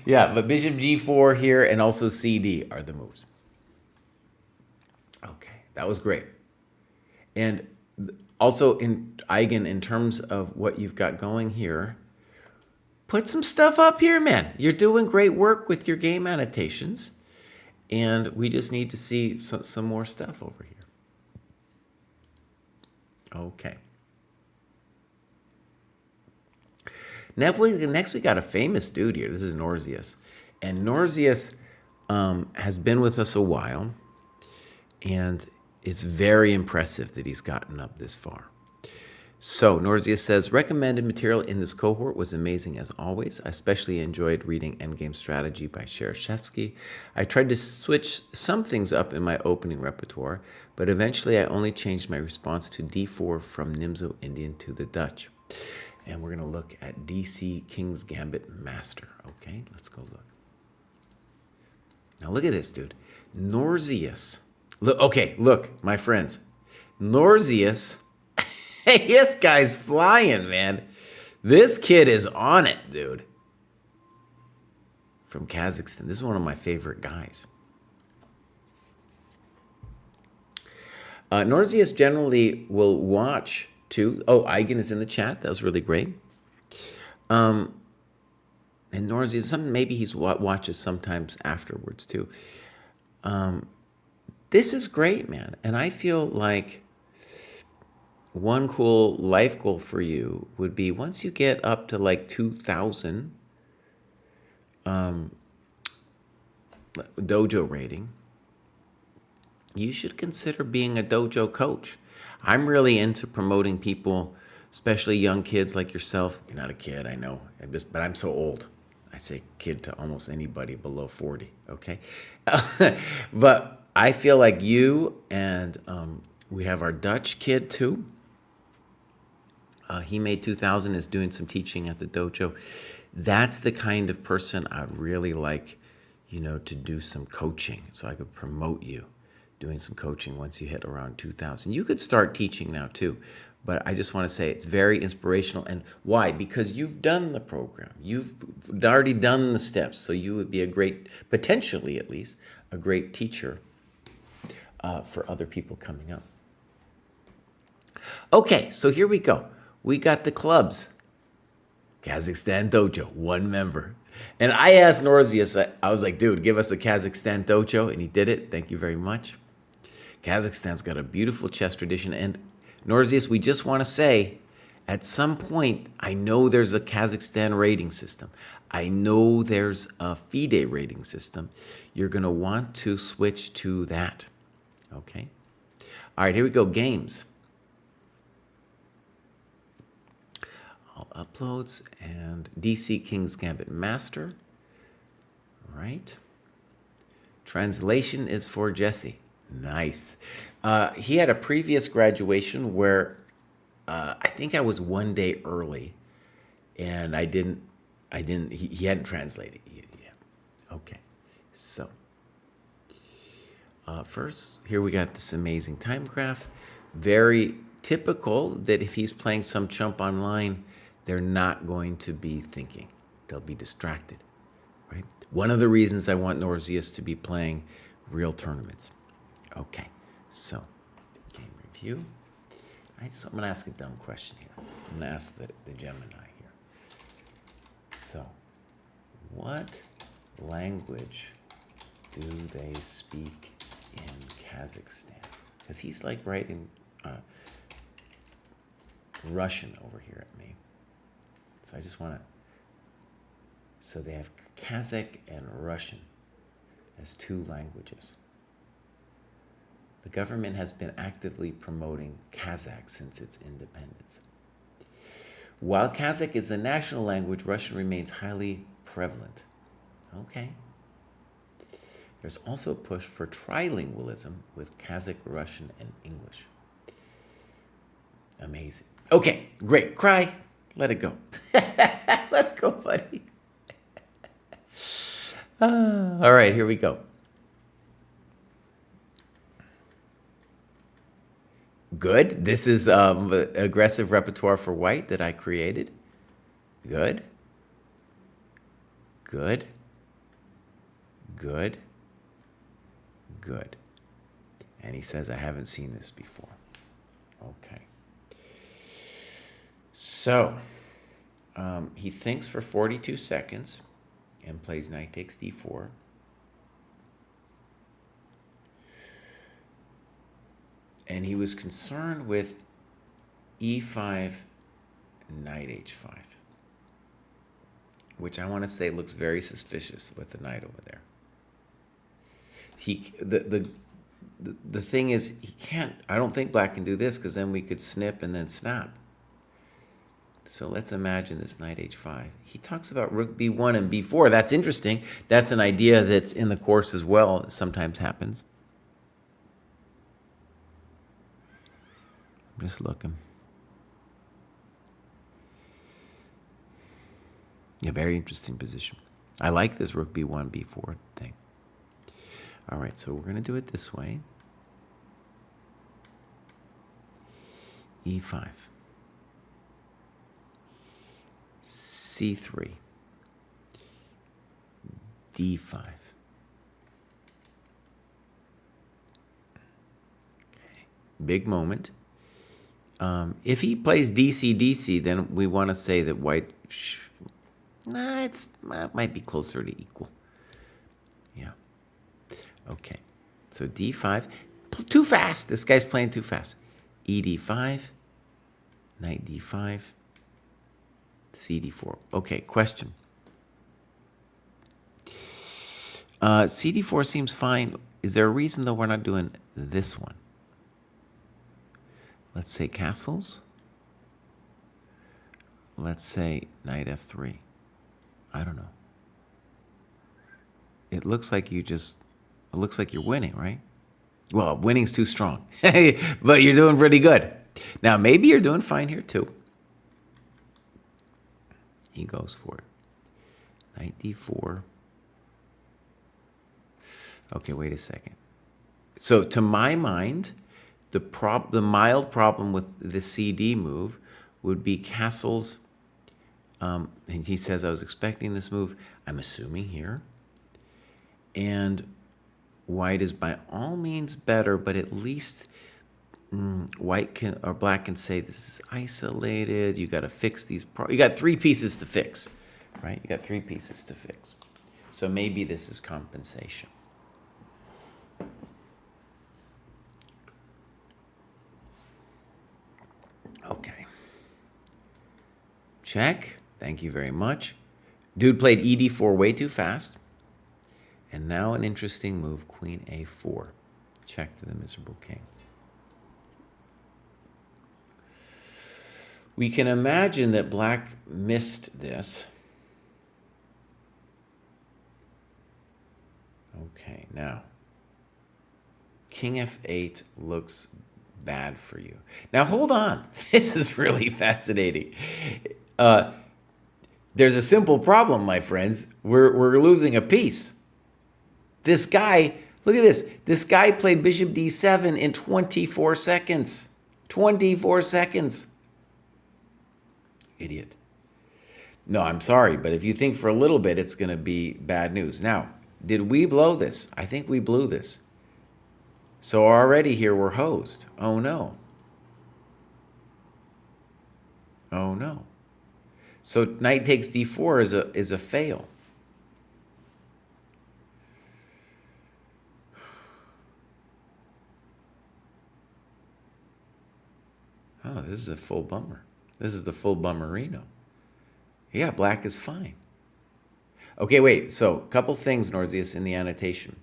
Yeah, but bishop g4 here and also cd are the moves. Okay, that was great. And also, Eigen, in terms of what you've got going here, put some stuff up here, man. You're doing great work with your game annotations. And we just need to see some more stuff over here. Okay. Next we got a famous dude here. This is Norzius. And Norzius has been with us a while. And it's very impressive that he's gotten up this far. So Norzius says, recommended material in this cohort was amazing as always. I especially enjoyed reading Endgame Strategy by Shereshevsky. I tried to switch some things up in my opening repertoire, but eventually I only changed my response to d4 from Nimzo Indian to the Dutch. And we're going to look at DC King's Gambit Master. Okay, let's go look. Now look at this, dude. Norzius. Look, my friends. Norzius. Hey, this guy's flying, man. This kid is on it, dude. From Kazakhstan. This is one of my favorite guys. Norzius generally will watch too. Oh, Eigen is in the chat. That was really great. And Norzius, maybe he watches sometimes afterwards too. This is great, man. And I feel like one cool life goal for you would be once you get up to like 2,000 dojo rating, you should consider being a dojo coach. I'm really into promoting people, especially young kids like yourself. You're not a kid, I know, but I'm so old. I say kid to almost anybody below 40, okay? But I feel like you and we have our Dutch kid too. He made 2,000, is doing some teaching at the dojo. That's the kind of person I'd really like, to do some coaching. So I could promote you doing some coaching once you hit around 2,000. You could start teaching now too. But I just want to say it's very inspirational. And why? Because you've done the program. You've already done the steps. So you would be a great, potentially at least, a great teacher for other people coming up. Okay, so here we go. We got the clubs. Kazakhstan Dojo, one member. And I asked Norzius, I was like, dude, give us a Kazakhstan Dojo. And he did it. Thank you very much. Kazakhstan's got a beautiful chess tradition. And Norzius, we just want to say, at some point, I know there's a Kazakhstan rating system. I know there's a FIDE rating system. You're going to want to switch to that. Okay? All right, here we go. Games. All uploads and DC King's Gambit Master. All right. Translation is for Jesse. Nice. He had a previous graduation where I think I was one day early, and he hadn't translated yet. Okay. So, first, here we got this amazing time graph. Very typical that if he's playing some chump online, they're not going to be thinking. They'll be distracted, right? One of the reasons I want Norzius to be playing real tournaments. Okay, so game review. I'm going to ask a dumb question here. I'm going to ask the Gemini here. So, what language do they speak in Kazakhstan? Because he's like writing Russian over here at me. So I just want to, so they have Kazakh and Russian as two languages. The government has been actively promoting Kazakh since its independence. While Kazakh is the national language, Russian remains highly prevalent. Okay. There's also a push for trilingualism with Kazakh, Russian, and English. Amazing. Okay, great. Cry. Let it go. Let it go, buddy. All right, here we go. Good. This is aggressive repertoire for white that I created. Good. Good. Good. Good. And he says, I haven't seen this before. Okay. So, he thinks for 42 seconds and plays knight takes d4. And he was concerned with e5, knight h5, which I want to say looks very suspicious with the knight over there. The thing is, he can't, I don't think black can do this because then we could snip and then snap. So let's imagine this knight h5. He talks about rook b1 and b4. That's interesting. That's an idea that's in the course as well. It sometimes happens. I'm just looking. Yeah, very interesting position. I like this rook b1, b4 thing. All right, so we're going to do it this way. e5. c3. d5. Okay. Big moment. If he plays DC, then we want to say that white, it might be closer to equal. Yeah. Okay. So d5, too fast. This guy's playing too fast. ed5, knight d5, cd4. Okay, question. cd4 seems fine. Is there a reason, though, we're not doing this one? Let's say castles. Let's say knight f3. I don't know. It looks like you're winning, right? Well, winning's too strong, but you're doing pretty good. Now, maybe you're doing fine here too. He goes for it. Knight d4. Okay, wait a second. So to my mind, the mild problem with the CD move would be castles. And he says, I was expecting this move. I'm assuming here. And white is by all means better, but at least White can or black can say this is isolated. You got to fix these. You got 3 pieces to fix, right? You got 3 pieces to fix. So maybe this is compensation. Okay. Check. Thank you very much. Dude played ED4 way too fast. And now an interesting move, Queen A4. Check to the miserable king. We can imagine that black missed this. Okay, now, King F8 looks bad for you. Now, hold on. This is really fascinating. There's a simple problem, my friends. We're losing a piece. This guy, look at this. This guy played Bishop D7 in 24 seconds. 24 seconds. Idiot. No, I'm sorry, but if you think for a little bit, it's going to be bad news. Now, did we blow this? I think we blew this. So already here we're hosed. Oh no. Oh no. So knight takes d4 is a fail. Oh, this is a full bummer. This is the full bummerino. Yeah, black is fine. Okay, wait. So a couple things, Norzius, in the annotation.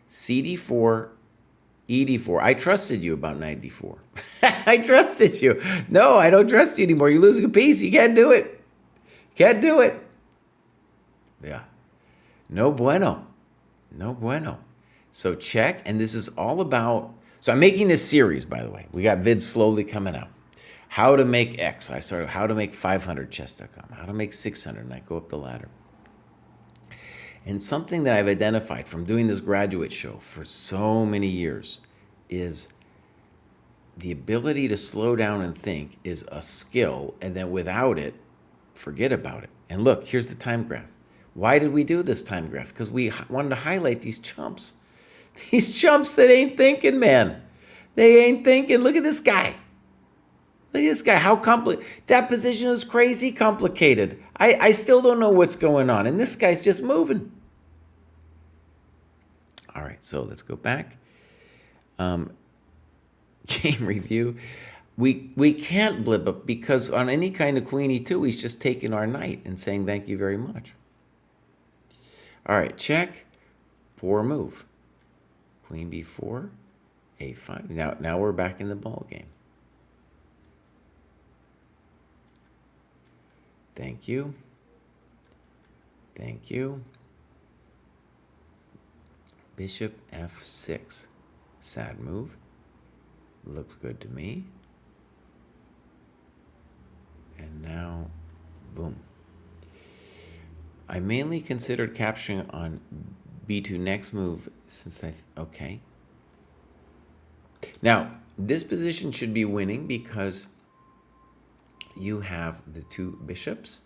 CD4, ED4. I trusted you about knight d4. I trusted you. No, I don't trust you anymore. You're losing a piece. You can't do it. Can't do it. Yeah. No bueno. No bueno. So check, and this is all about... So I'm making this series, by the way. We got vids slowly coming out. How to make X. I started how to make 500 chess.com. How to make 600, and I go up the ladder. And something that I've identified from doing this graduate show for so many years is the ability to slow down and think is a skill, and then without it, forget about it. And look, here's the time graph. Why did we do this time graph? Because we wanted to highlight these chumps. These chumps that ain't thinking, man. They ain't thinking. Look at this guy. Look at this guy. How complicated. That position is crazy complicated. I still don't know what's going on. And this guy's just moving. All right, so let's go back. Game review. We can't blip up because on any kind of queen e2, he's just taking our knight and saying thank you very much. All right, check. 4 move. Queen b4, a5. Now we're back in the ball game. Thank you. Thank you. Bishop f6. Sad move. Looks good to me. And now, boom. I mainly considered capturing on b2 next move since okay. Now, this position should be winning because you have the 2 bishops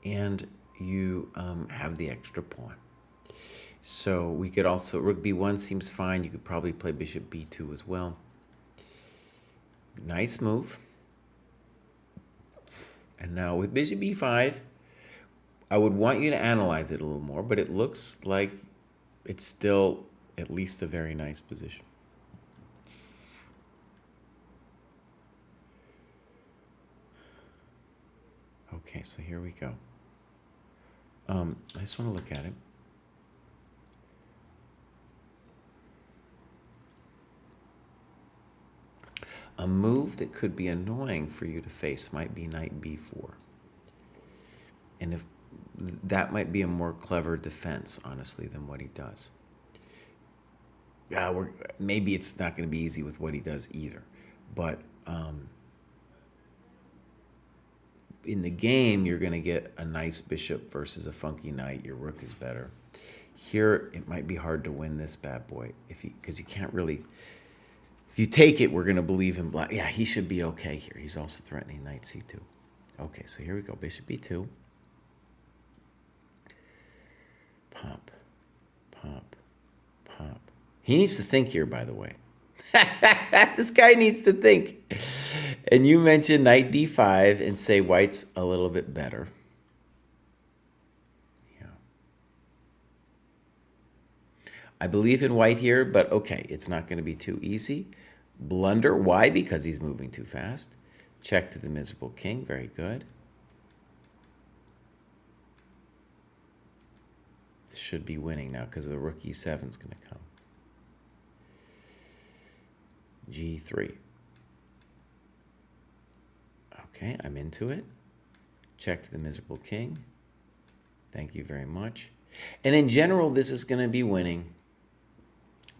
and you have the extra pawn. So we could also, rook b1 seems fine. You could probably play bishop b2 as well. Nice move. And now with bishop b5, I would want you to analyze it a little more, but it looks like it's still at least a very nice position. Okay, so here we go. I just want to look at it. A move that could be annoying for you to face might be knight b4. And if that might be a more clever defense, honestly, than what he does. Maybe it's not going to be easy with what he does either. But in the game, you're going to get a nice bishop versus a funky knight. Your rook is better. Here, it might be hard to win this bad boy because you can't really... If you take it, we're going to believe in black. Yeah, he should be okay here. He's also threatening knight c2. Okay, so here we go. Bishop b2. Pop, pop, pop. He needs to think here, by the way. This guy needs to think. And you mentioned knight d5 and say white's a little bit better. Yeah. I believe in white here, but okay, it's not going to be too easy. Blunder. Why? Because he's moving too fast. Check to the miserable king. Very good. Should be winning now because the rook e7 is going to come. G3. Okay, I'm into it. Check to the miserable king. Thank you very much. And in general, this is going to be winning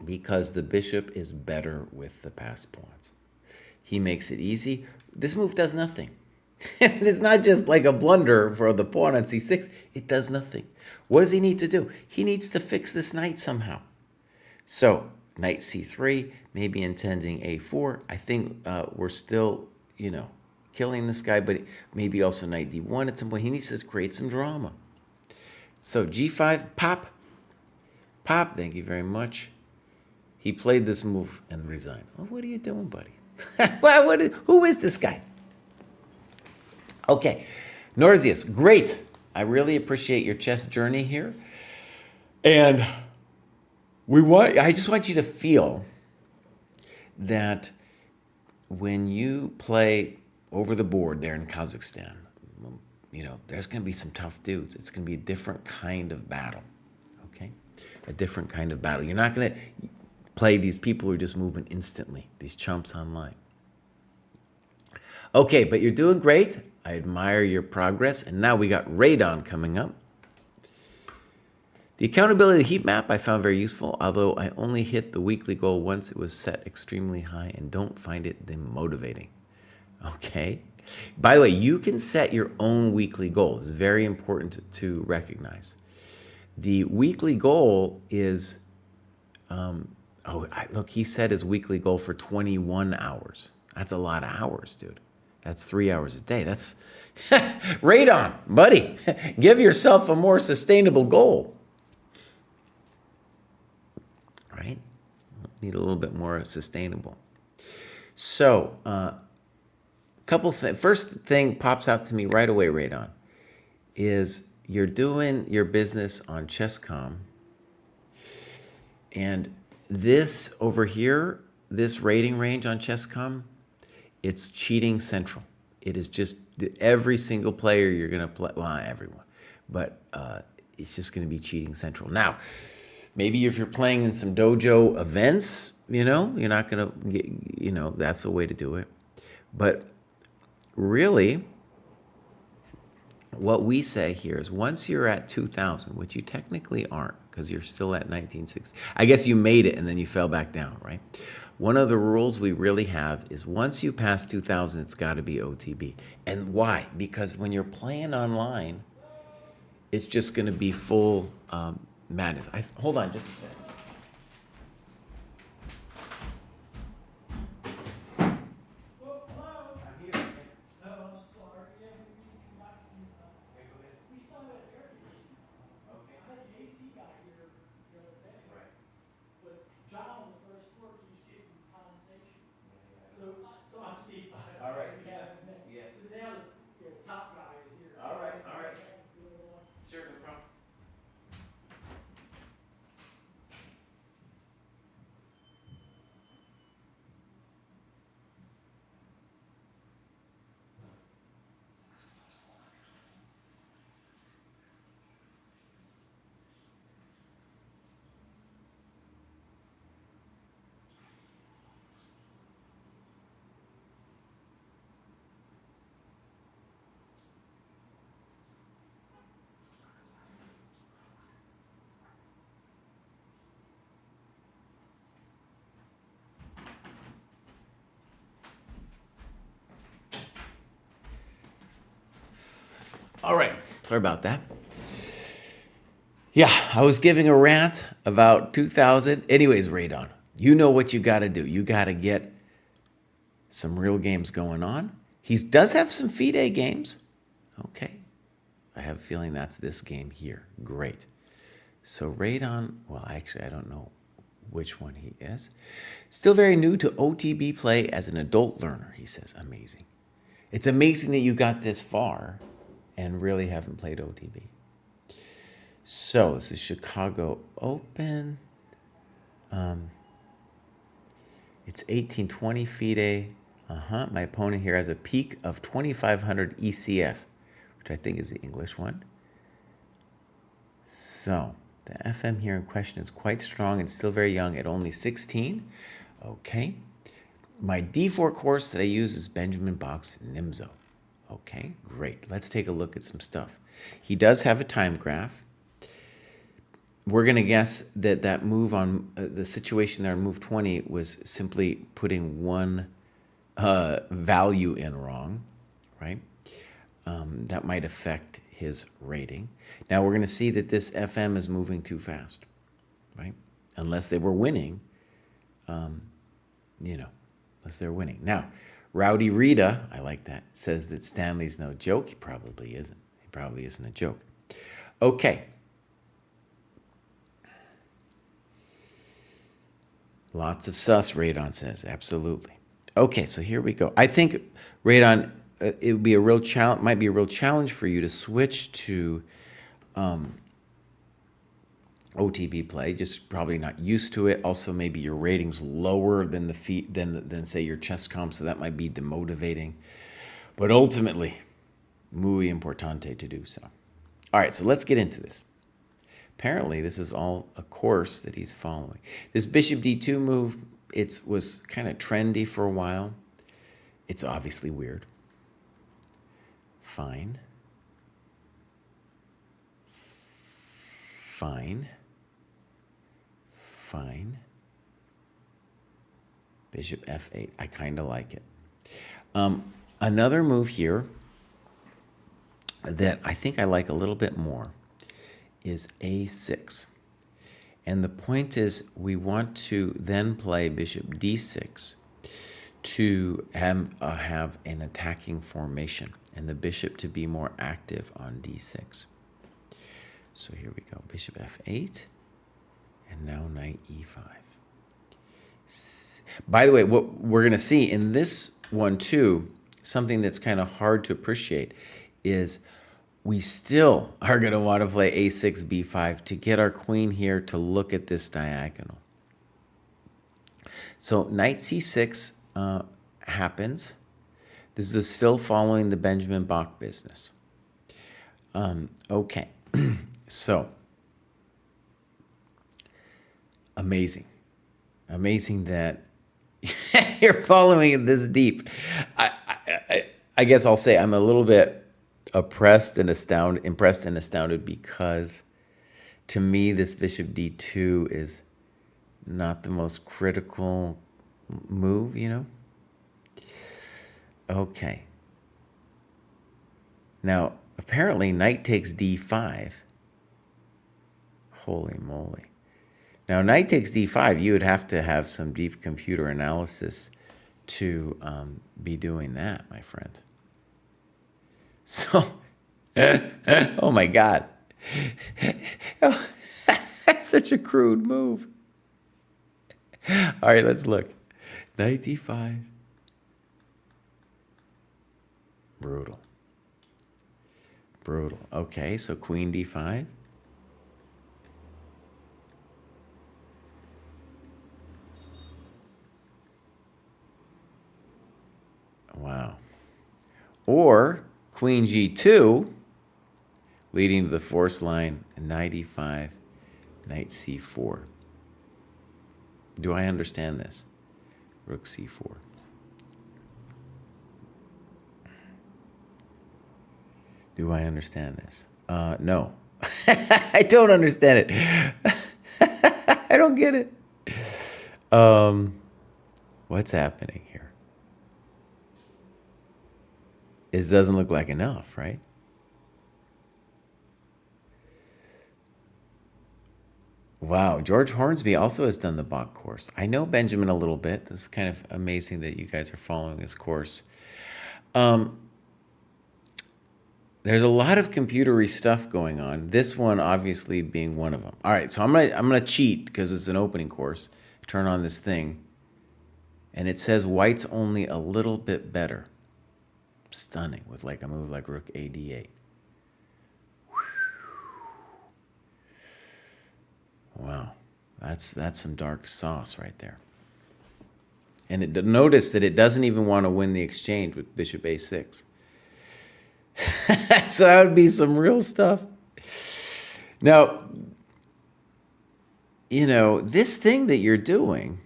because the bishop is better with the passed pawns. He makes it easy. This move does nothing. It's not just like a blunder for the pawn on c6. It does nothing. What does he need to do? He needs to fix this knight somehow. So knight c3, maybe intending a4. I think we're still, killing this guy, but maybe also knight d1 at some point. He needs to create some drama. So g5, pop. Pop, thank you very much. He played this move and resigned. Oh, what are you doing, buddy? Who is this guy? Okay, Norzius, great. I really appreciate your chess journey here. And I just want you to feel that when you play over the board there in Kazakhstan, there's going to be some tough dudes. It's going to be a different kind of battle, okay? A different kind of battle. You're not going to play these people who are just moving instantly, these chumps online. Okay, but you're doing great. I admire your progress. And now we got Radon coming up. The accountability heat map I found very useful, although I only hit the weekly goal once it was set extremely high and don't find it demotivating. Okay. By the way, you can set your own weekly goal. It's very important to recognize. The weekly goal is, look, he set his weekly goal for 21 hours. That's a lot of hours, dude. That's 3 hours a day. That's Radon, buddy. Give yourself a more sustainable goal. Right? Need a little bit more sustainable. So, couple things. First thing pops out to me right away, Radon, is you're doing your business on Chess.com, and this over here, this rating range on Chess.com, it's cheating central. It is just every single player you're going to play, well, not everyone, but it's just going to be cheating central. Now, maybe if you're playing in some dojo events, you're not going to get, that's a way to do it. But really, what we say here is once you're at 2,000, which you technically aren't because you're still at 1960. I guess you made it and then you fell back down, right? One of the rules we really have is once you pass 2,000, it's got to be OTB. And why? Because when you're playing online, it's just going to be full madness. Hold on just a second. All right, sorry about that. Yeah, I was giving a rant about 2,000. Anyways, Radon, you know what you got to do. You got to get some real games going on. He does have some FIDE games. Okay, I have a feeling that's this game here. Great. So Radon, well, actually, I don't know which one he is. Still very new to OTB play as an adult learner, he says. Amazing. It's amazing that you got this far and really haven't played OTB. So this is Chicago Open. It's 1820 FIDE. My opponent here has a peak of 2500 ECF, which I think is the English one. So the FM here in question is quite strong and still very young at only 16. Okay. My D4 course that I use is Benjamin Bach's Nimzo. Okay, great. Let's take a look at some stuff. He does have a time graph. We're going to guess that that move on the situation there on move 20 was simply putting one value in wrong, right? That might affect his rating. Now we're going to see that this FM is moving too fast, right? Unless they were winning, unless they're winning. Now, Rowdy Rita, I like that, says that Stanley's no joke. He probably isn't. He probably isn't a joke. Okay. Lots of sus, Radon says. Absolutely. Okay, so here we go. I think, Radon, it would be a real challenge. Might be a real challenge for you to switch to OTB play. Just probably not used to it. Also, maybe your rating's lower than than say your chess comp, so that might be demotivating. But ultimately, muy importante to do so. All right, so let's get into this. Apparently, this is all a course that he's following. This bishop d2 move, it was kind of trendy for a while. It's obviously weird. Fine. Fine. Fine. Bishop f8. I kind of like it. Another move here that I think I like a little bit more is a6. And the point is we want to then play bishop d6 to have an attacking formation and the bishop to be more active on d6. So here we go, bishop f8, and now knight e5. By the way, what we're going to see in this one too, something that's kind of hard to appreciate is we still are going to want to play a6, b5 to get our queen here to look at this diagonal. So knight c6 happens. This is still following the Benjamin Bach business. Okay, so amazing. Amazing that you're following it this deep. I guess I'll say I'm a little bit impressed and astounded because to me this bishop d2 is not the most critical move, you know? Okay. Now, apparently knight takes d5. Holy moly. Now, knight takes d5, you would have to have some deep computer analysis to be doing that, my friend. So, oh my God. Oh, that's such a crude move. All right, let's look. Knight d5. Brutal. Brutal. Okay, so queen d5. Wow. Or queen g2, leading to the force line, knight e5, knight c4. Do I understand this? Rook c4. Do I understand this? No. I don't understand it. I don't get it. What's happening here? It doesn't look like enough, right? Wow, George Hornsby also has done the Bach course. I know Benjamin a little bit. This is kind of amazing that you guys are following his course. There's a lot of computery stuff going on. This one obviously being one of them. All right, so I'm gonna cheat because it's an opening course. turn on this thing, and it says white's only a little bit better. Stunning, with like a move like rook ad8. Wow, that's some dark sauce right there. And notice that it doesn't even want to win the exchange with bishop a6. So that would be some real stuff. Now, you know, this thing that you're doing.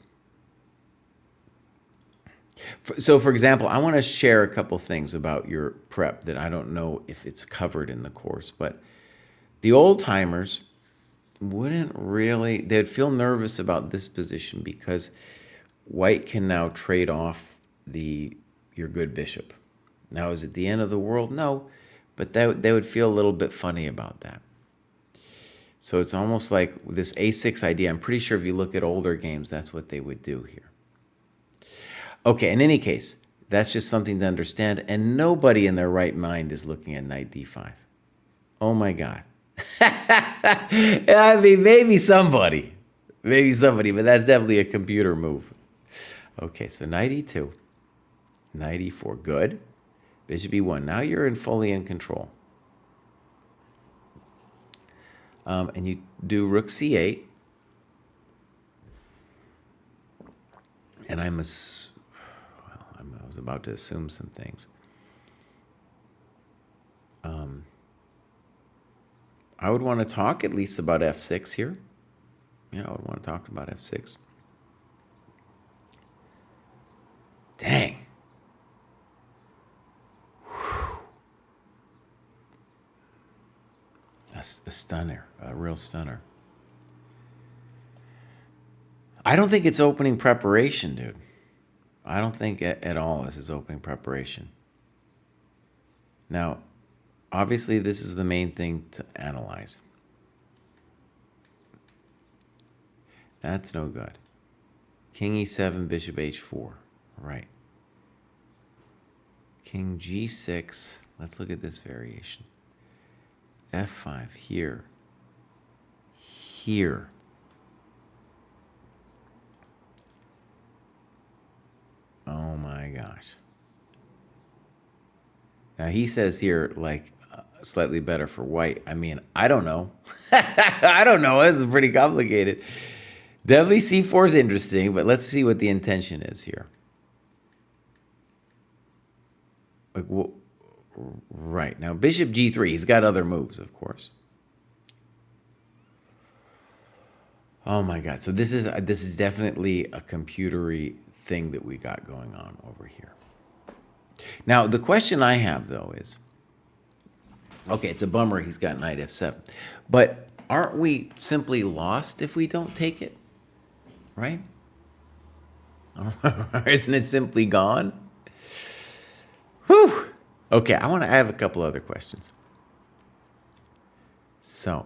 So, for example, I want to share a couple things about your prep that I don't know if it's covered in the course, but the old timers wouldn't really, they'd feel nervous about this position because white can now trade off your good bishop. Now, is it the end of the world? No, but they would feel a little bit funny about that. So it's almost like this a6 idea. I'm pretty sure if you look at older games, that's what they would do here. Okay, in any case, that's just something to understand, and nobody in their right mind is looking at knight d5. Oh my God. I mean, maybe somebody, but that's definitely a computer move. Okay, so knight e2, knight e4, good. Bishop e1, now you're fully in control. And you do rook c8. And I was about to assume some things. I would want to talk at least about f6 here. Yeah, I would want to talk about f6. Dang. Whew. That's a stunner, a real stunner. I don't think it's opening preparation, dude. I don't think at all this is opening preparation. Now, obviously, this is the main thing to analyze. That's no good. King e7, bishop h4. Right. King g6. Let's look at this variation. f5 here. Here. Oh my gosh. Now he says here, like, slightly better for white. I mean, I don't know. I don't know. This is pretty complicated. Definitely c4 is interesting, but let's see what the intention is here. Like, well, right. Now, bishop g3. He's got other moves, of course. Oh my God. So this is definitely a computery thing that we got going on over here. Now, the question I have, though, is, okay, it's a bummer he's got knight f7, but aren't we simply lost if we don't take it, right? Isn't it simply gone? Whew. Okay, I have a couple other questions. So,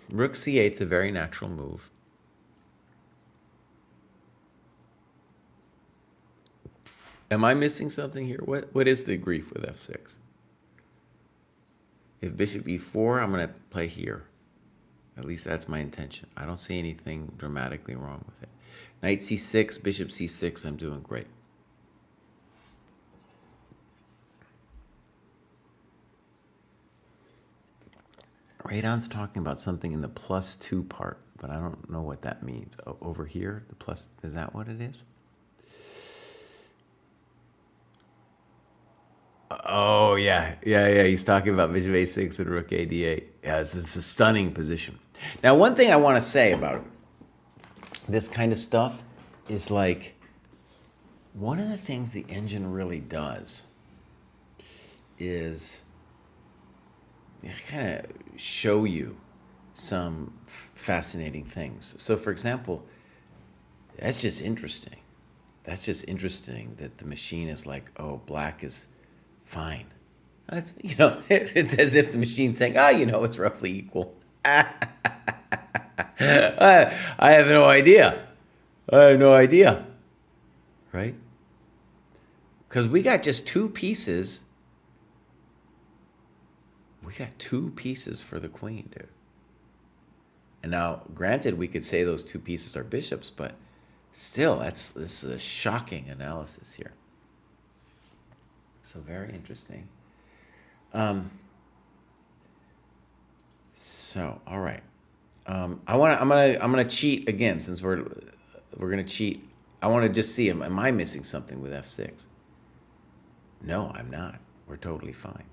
rook c8 is a very natural move. Am I missing something here? What is the grief with f6? If bishop e4, I'm going to play here. At least that's my intention. I don't see anything dramatically wrong with it. Knight c6, bishop c6, I'm doing great. Radon's talking about something in the +2 part, but I don't know what that means. Over here, the plus, is that what it is? Oh, yeah. He's talking about bishop a6 and rook ad8. Yeah, it's a stunning position. Now, one thing I want to say about this kind of stuff is, like, one of the things the engine really does is kind of show you some fascinating things. So, for example, that's just interesting. That's just interesting that the machine is like, oh, black is fine. That's, it's as if the machine's saying, it's roughly equal. I have no idea. Right? Because we got just 2 pieces. We got 2 pieces for the queen, dude. And now, granted, we could say those two pieces are bishops, but still, this is a shocking analysis here. So very interesting. So all right, I'm gonna cheat again since we're gonna cheat. I want to just see am I missing something with f6? No, I'm not. We're totally fine.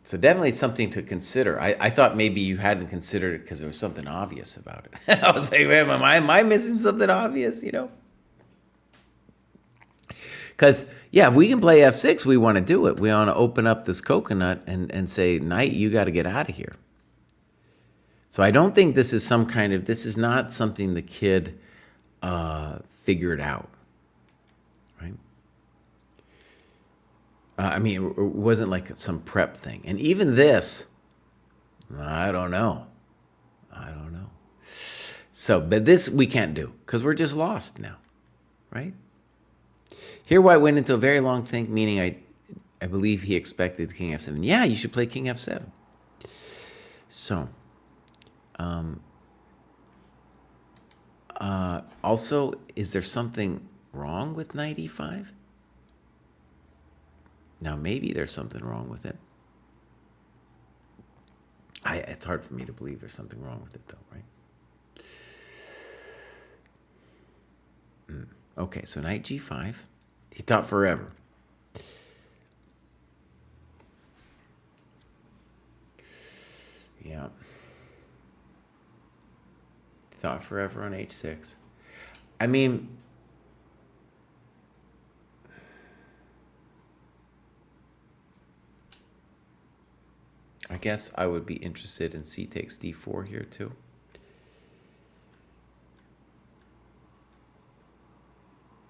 So definitely something to consider. I thought maybe you hadn't considered it because there was something obvious about it. I was like, man, am I missing something obvious? You know. Because, yeah, if we can play f6, we want to do it. We want to open up this coconut and say, knight, you got to get out of here. So I don't think this is this is not something the kid figured out, right? I mean, it wasn't like some prep thing. And even this, I don't know. So, but this we can't do because we're just lost now, right? Here White went into a very long think, meaning I believe he expected king f7. Yeah, you should play king f7. So, also, is there something wrong with knight e5? Now, maybe there's something wrong with it. It's hard for me to believe there's something wrong with it, though, right? Okay, so knight g5. He thought forever. Yeah. He thought forever on h6. I mean, I guess I would be interested in c takes d4 here too.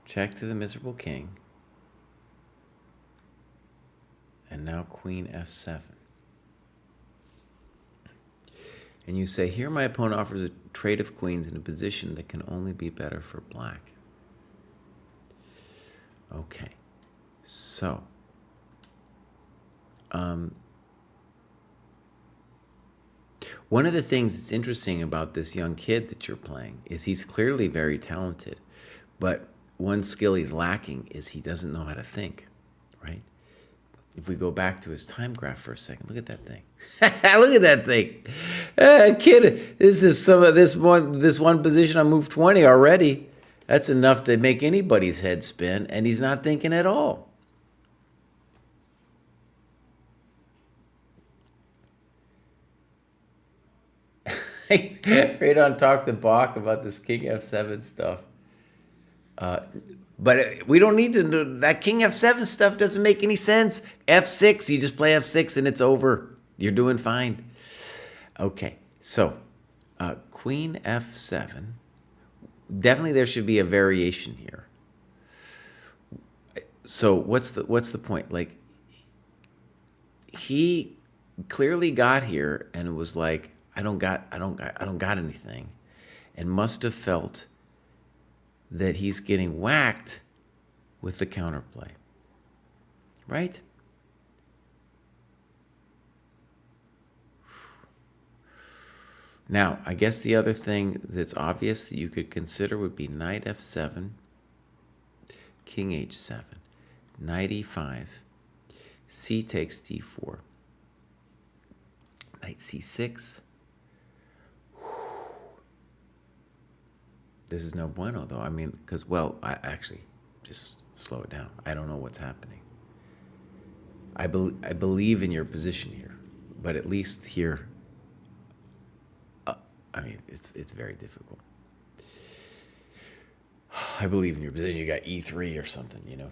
Check to the miserable king. And now queen f7. And you say, here my opponent offers a trade of queens in a position that can only be better for black. Okay. So, one of the things that's interesting about this young kid that you're playing is he's clearly very talented, but one skill he's lacking is he doesn't know how to think, right? If we go back to his time graph for a second, look at that thing. Look at that thing. Kid, this is some of this one position on move 20 already. That's enough to make anybody's head spin, and he's not thinking at all. Radon talked to Bach about this king f7 stuff. But we don't need to do that. King f7 stuff doesn't make any sense. f6, you just play f6 and it's over. You're doing fine. Okay, so queen f7. Definitely there should be a variation here. So what's the point? Like, he clearly got here and was like, I don't got anything, and must have felt that he's getting whacked with the counterplay, right? Now, I guess the other thing that's obvious that you could consider would be knight f7, king h7, knight e5, c takes d4, knight c6. This is no bueno, though. I mean, because, well, I actually, just slow it down. I don't know what's happening. I believe in your position here, but at least here, I mean, it's very difficult. I believe in your position. You got e3 or something, you know.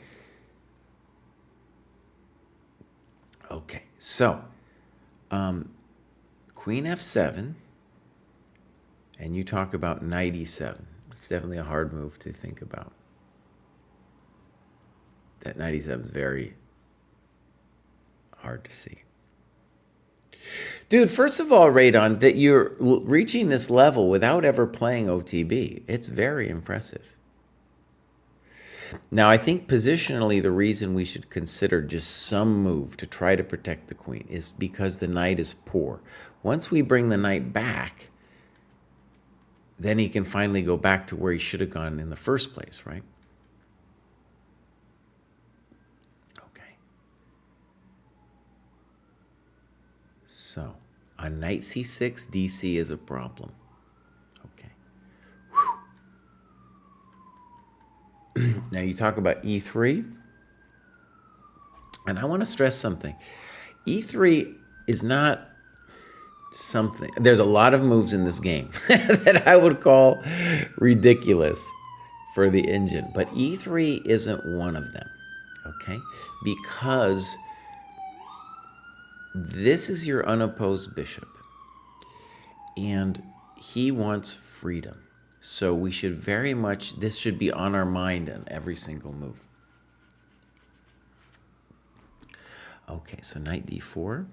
Okay, so queen f7, and you talk about knight e7. It's definitely a hard move to think about. That knight e7 is very hard to see. Dude, first of all, Radon, that you're reaching this level without ever playing OTB, it's very impressive. Now, I think positionally the reason we should consider just some move to try to protect the queen is because the knight is poor. Once we bring the knight back, then he can finally go back to where he should have gone in the first place, right? Okay. So, on knight c6, dc is a problem. Okay. Now you talk about e3, and I want to stress something. e3 is not something. There's a lot of moves in this game that I would call ridiculous for the engine, but e3 isn't one of them, okay? Because this is your unopposed bishop, and he wants freedom. So we should very much, this should be on our mind on every single move. Okay, so knight d4.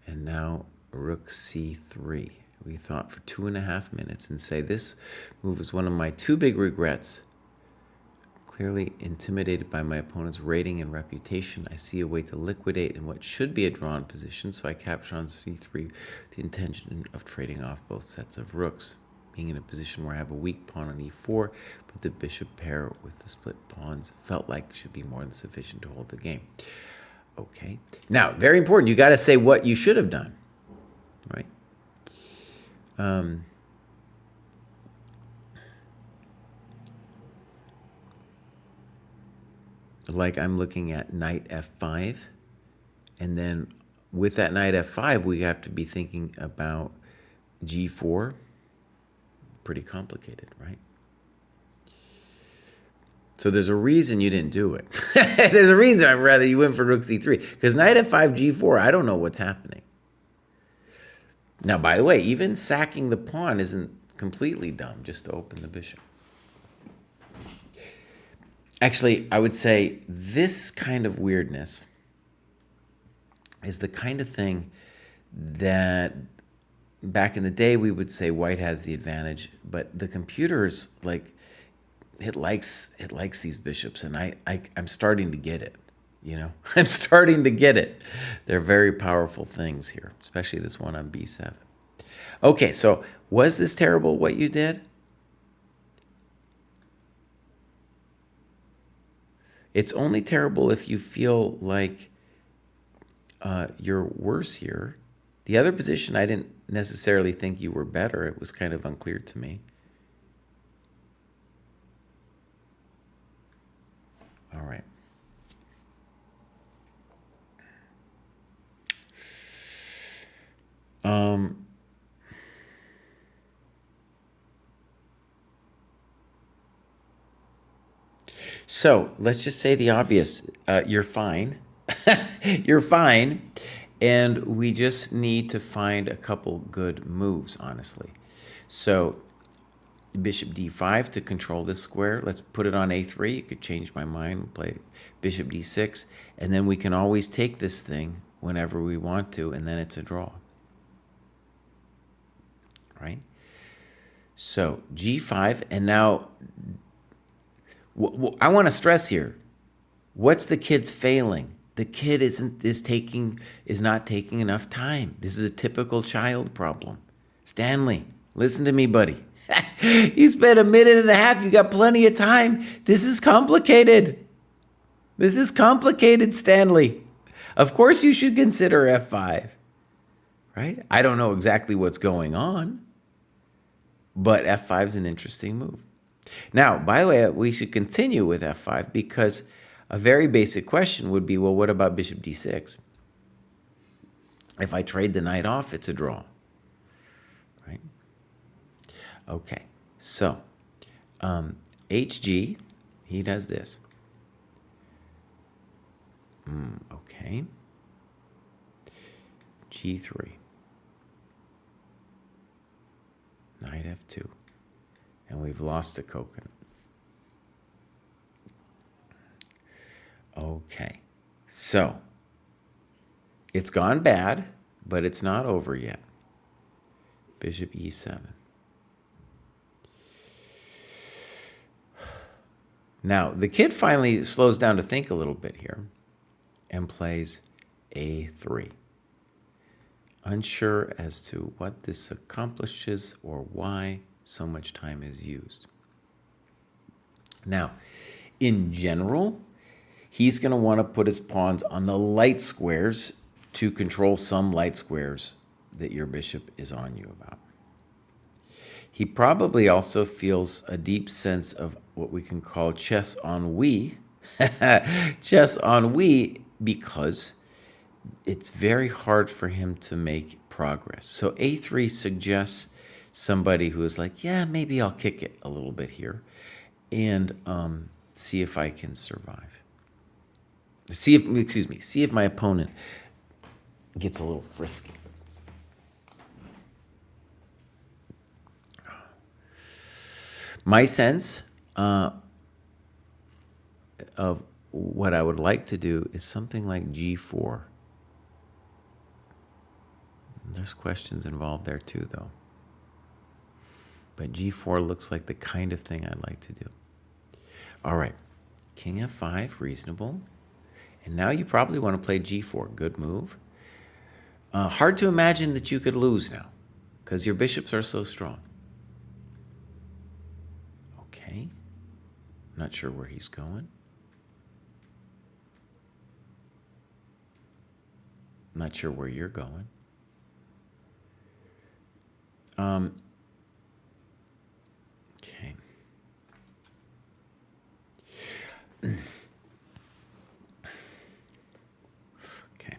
And now rook c3. We thought for 2.5 minutes and say this move is one of my 2 big regrets. Clearly intimidated by my opponent's rating and reputation, I see a way to liquidate in what should be a drawn position, so I capture on c3 with the intention of trading off both sets of rooks. Being in a position where I have a weak pawn on e4, but the bishop pair with the split pawns felt like should be more than sufficient to hold the game. Okay. Now, very important, you got to say what you should have done, right? Like I'm looking at knight f5, and then with that knight f5, we have to be thinking about g4. Pretty complicated, right? So there's a reason you didn't do it. There's a reason I'd rather you went for rook c3. Because knight f5, g4, I don't know what's happening. Now, by the way, even sacking the pawn isn't completely dumb, just to open the bishop. Actually, I would say this kind of weirdness is the kind of thing that back in the day we would say white has the advantage, but the computer's like, it likes these bishops, and I'm starting to get it, you know? I'm starting to get it. They're very powerful things here, especially this one on b7. Okay, so was this terrible what you did? It's only terrible if you feel like you're worse here. The other position, I didn't necessarily think you were better. It was kind of unclear to me. All right. So let's just say the obvious. You're fine. You're fine. And we just need to find a couple good moves, honestly. So bishop d5 to control this square. Let's put it on a3. You could change my mind, play bishop d6, and then we can always take this thing whenever we want to, and then it's a draw. Right? So g5, and now I want to stress here, what's the kid's failing? The kid is not taking enough time. This is a typical child problem. Stanley, listen to me, buddy. You spent 1.5 minutes. You got plenty of time. This is complicated. This is complicated, Stanley. Of course you should consider f5, right? I don't know exactly what's going on, but f5 is an interesting move. Now, by the way, we should continue with f5 because a very basic question would be, well, what about bishop d6? If I trade the knight off, it's a draw, right? Okay, so HG, he does this. Okay. G3. Knight f2. And we've lost the coconut. Okay, so it's gone bad, but it's not over yet. Bishop e7. Now, the kid finally slows down to think a little bit here and plays a3. unsure as to what this accomplishes or why so much time is used. Now, in general, he's going to want to put his pawns on the light squares to control some light squares that your bishop is on you about. He probably also feels a deep sense of what we can call chess ennui. Chess ennui, because it's very hard for him to make progress. So A3 suggests somebody who is like, yeah, maybe I'll kick it a little bit here and see if I can survive. See if my opponent gets a little frisky. My sense of what I would like to do is something like G4. There's questions involved there too, though. But G4 looks like the kind of thing I'd like to do. All right, King F5, reasonable. And now you probably want to play G4, good move. Hard to imagine that you could lose now, because your bishops are so strong. Okay, not sure where he's going. Not sure where you're going. Okay. Okay.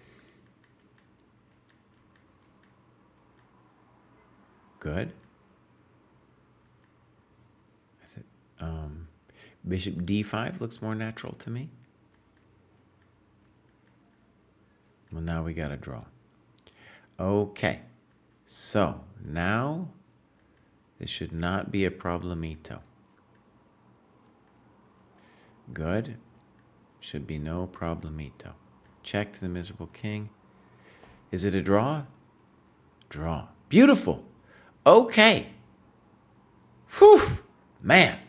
Good. Bishop D5 looks more natural to me. Well, now we got to draw. Okay. So now this should not be a problemito. Good. Should be no problemito. Check to the miserable king. Is it a draw? Draw. Beautiful. Okay. Whew. Man.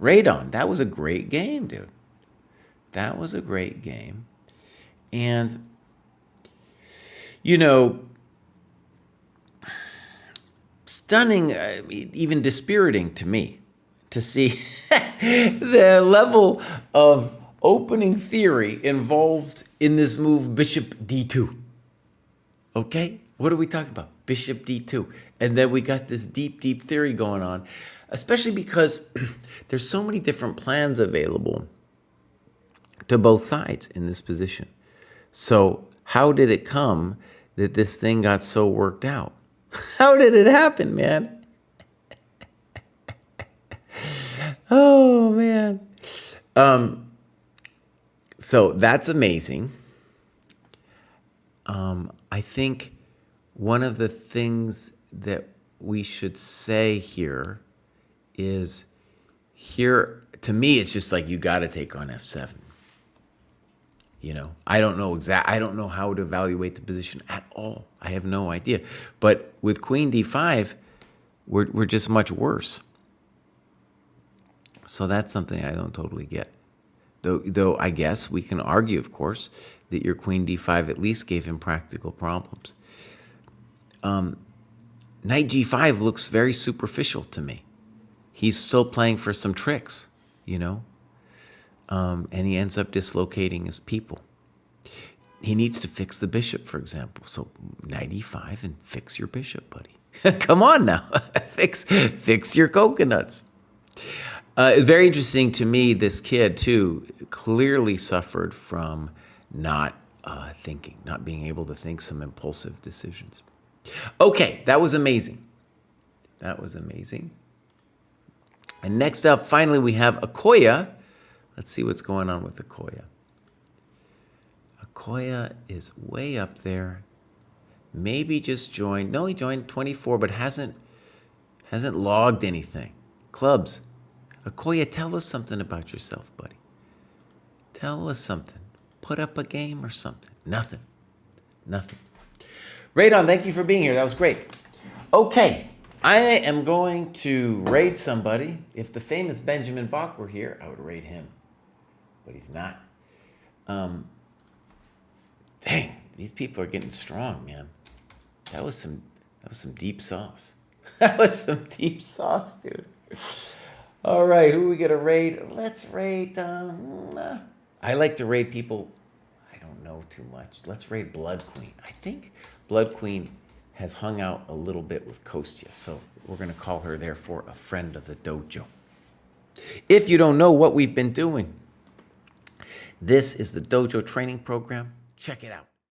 Radon, that was a great game, dude. That was a great game. And, you know, stunning, even dispiriting to me to see the level of opening theory involved in this move, Bishop D2. Okay? What are we talking about? Bishop D2. And then we got this deep, deep theory going on, especially because there's so many different plans available to both sides in this position. So how did it come that this thing got so worked out? How did it happen, man? Oh, man. So that's amazing. I think one of the things that we should say here is, here, to me, it's just like you got to take on F7. You know, I don't know how to evaluate the position at all. I have no idea. But with Queen D5, we're just much worse. So that's something I don't totally get. Though I guess we can argue, of course, that your Queen D5 at least gave him practical problems. Knight G5 looks very superficial to me. He's still playing for some tricks, you know, and he ends up dislocating his people. He needs to fix the bishop, for example. So Knight E5 and fix your bishop, buddy. Come on now, fix your coconuts. Very interesting to me, this kid, too, clearly suffered from not thinking, not being able to think some impulsive decisions. Okay, that was amazing. That was amazing. And next up, finally, we have Okoye. Let's see what's going on with Okoye. Okoye is way up there. Maybe just joined. No, he joined 24, but hasn't logged anything. Clubs. Okoye, tell us something about yourself, buddy. Tell us something. Put up a game or something. Nothing. Radon, thank you for being here. That was great. Okay, I am going to raid somebody. If the famous Benjamin Bach were here, I would raid him. But he's not. Dang, these people are getting strong, man. That was some deep sauce. That was some deep sauce, dude. All right, who are we gonna raid? Let's raid. I like to raid people. I don't know too much. Let's raid Blood Queen. I think Blood Queen has hung out a little bit with Kostya, so we're gonna call her therefore a friend of the dojo. If you don't know what we've been doing, this is the Dojo Training Program. Check it out.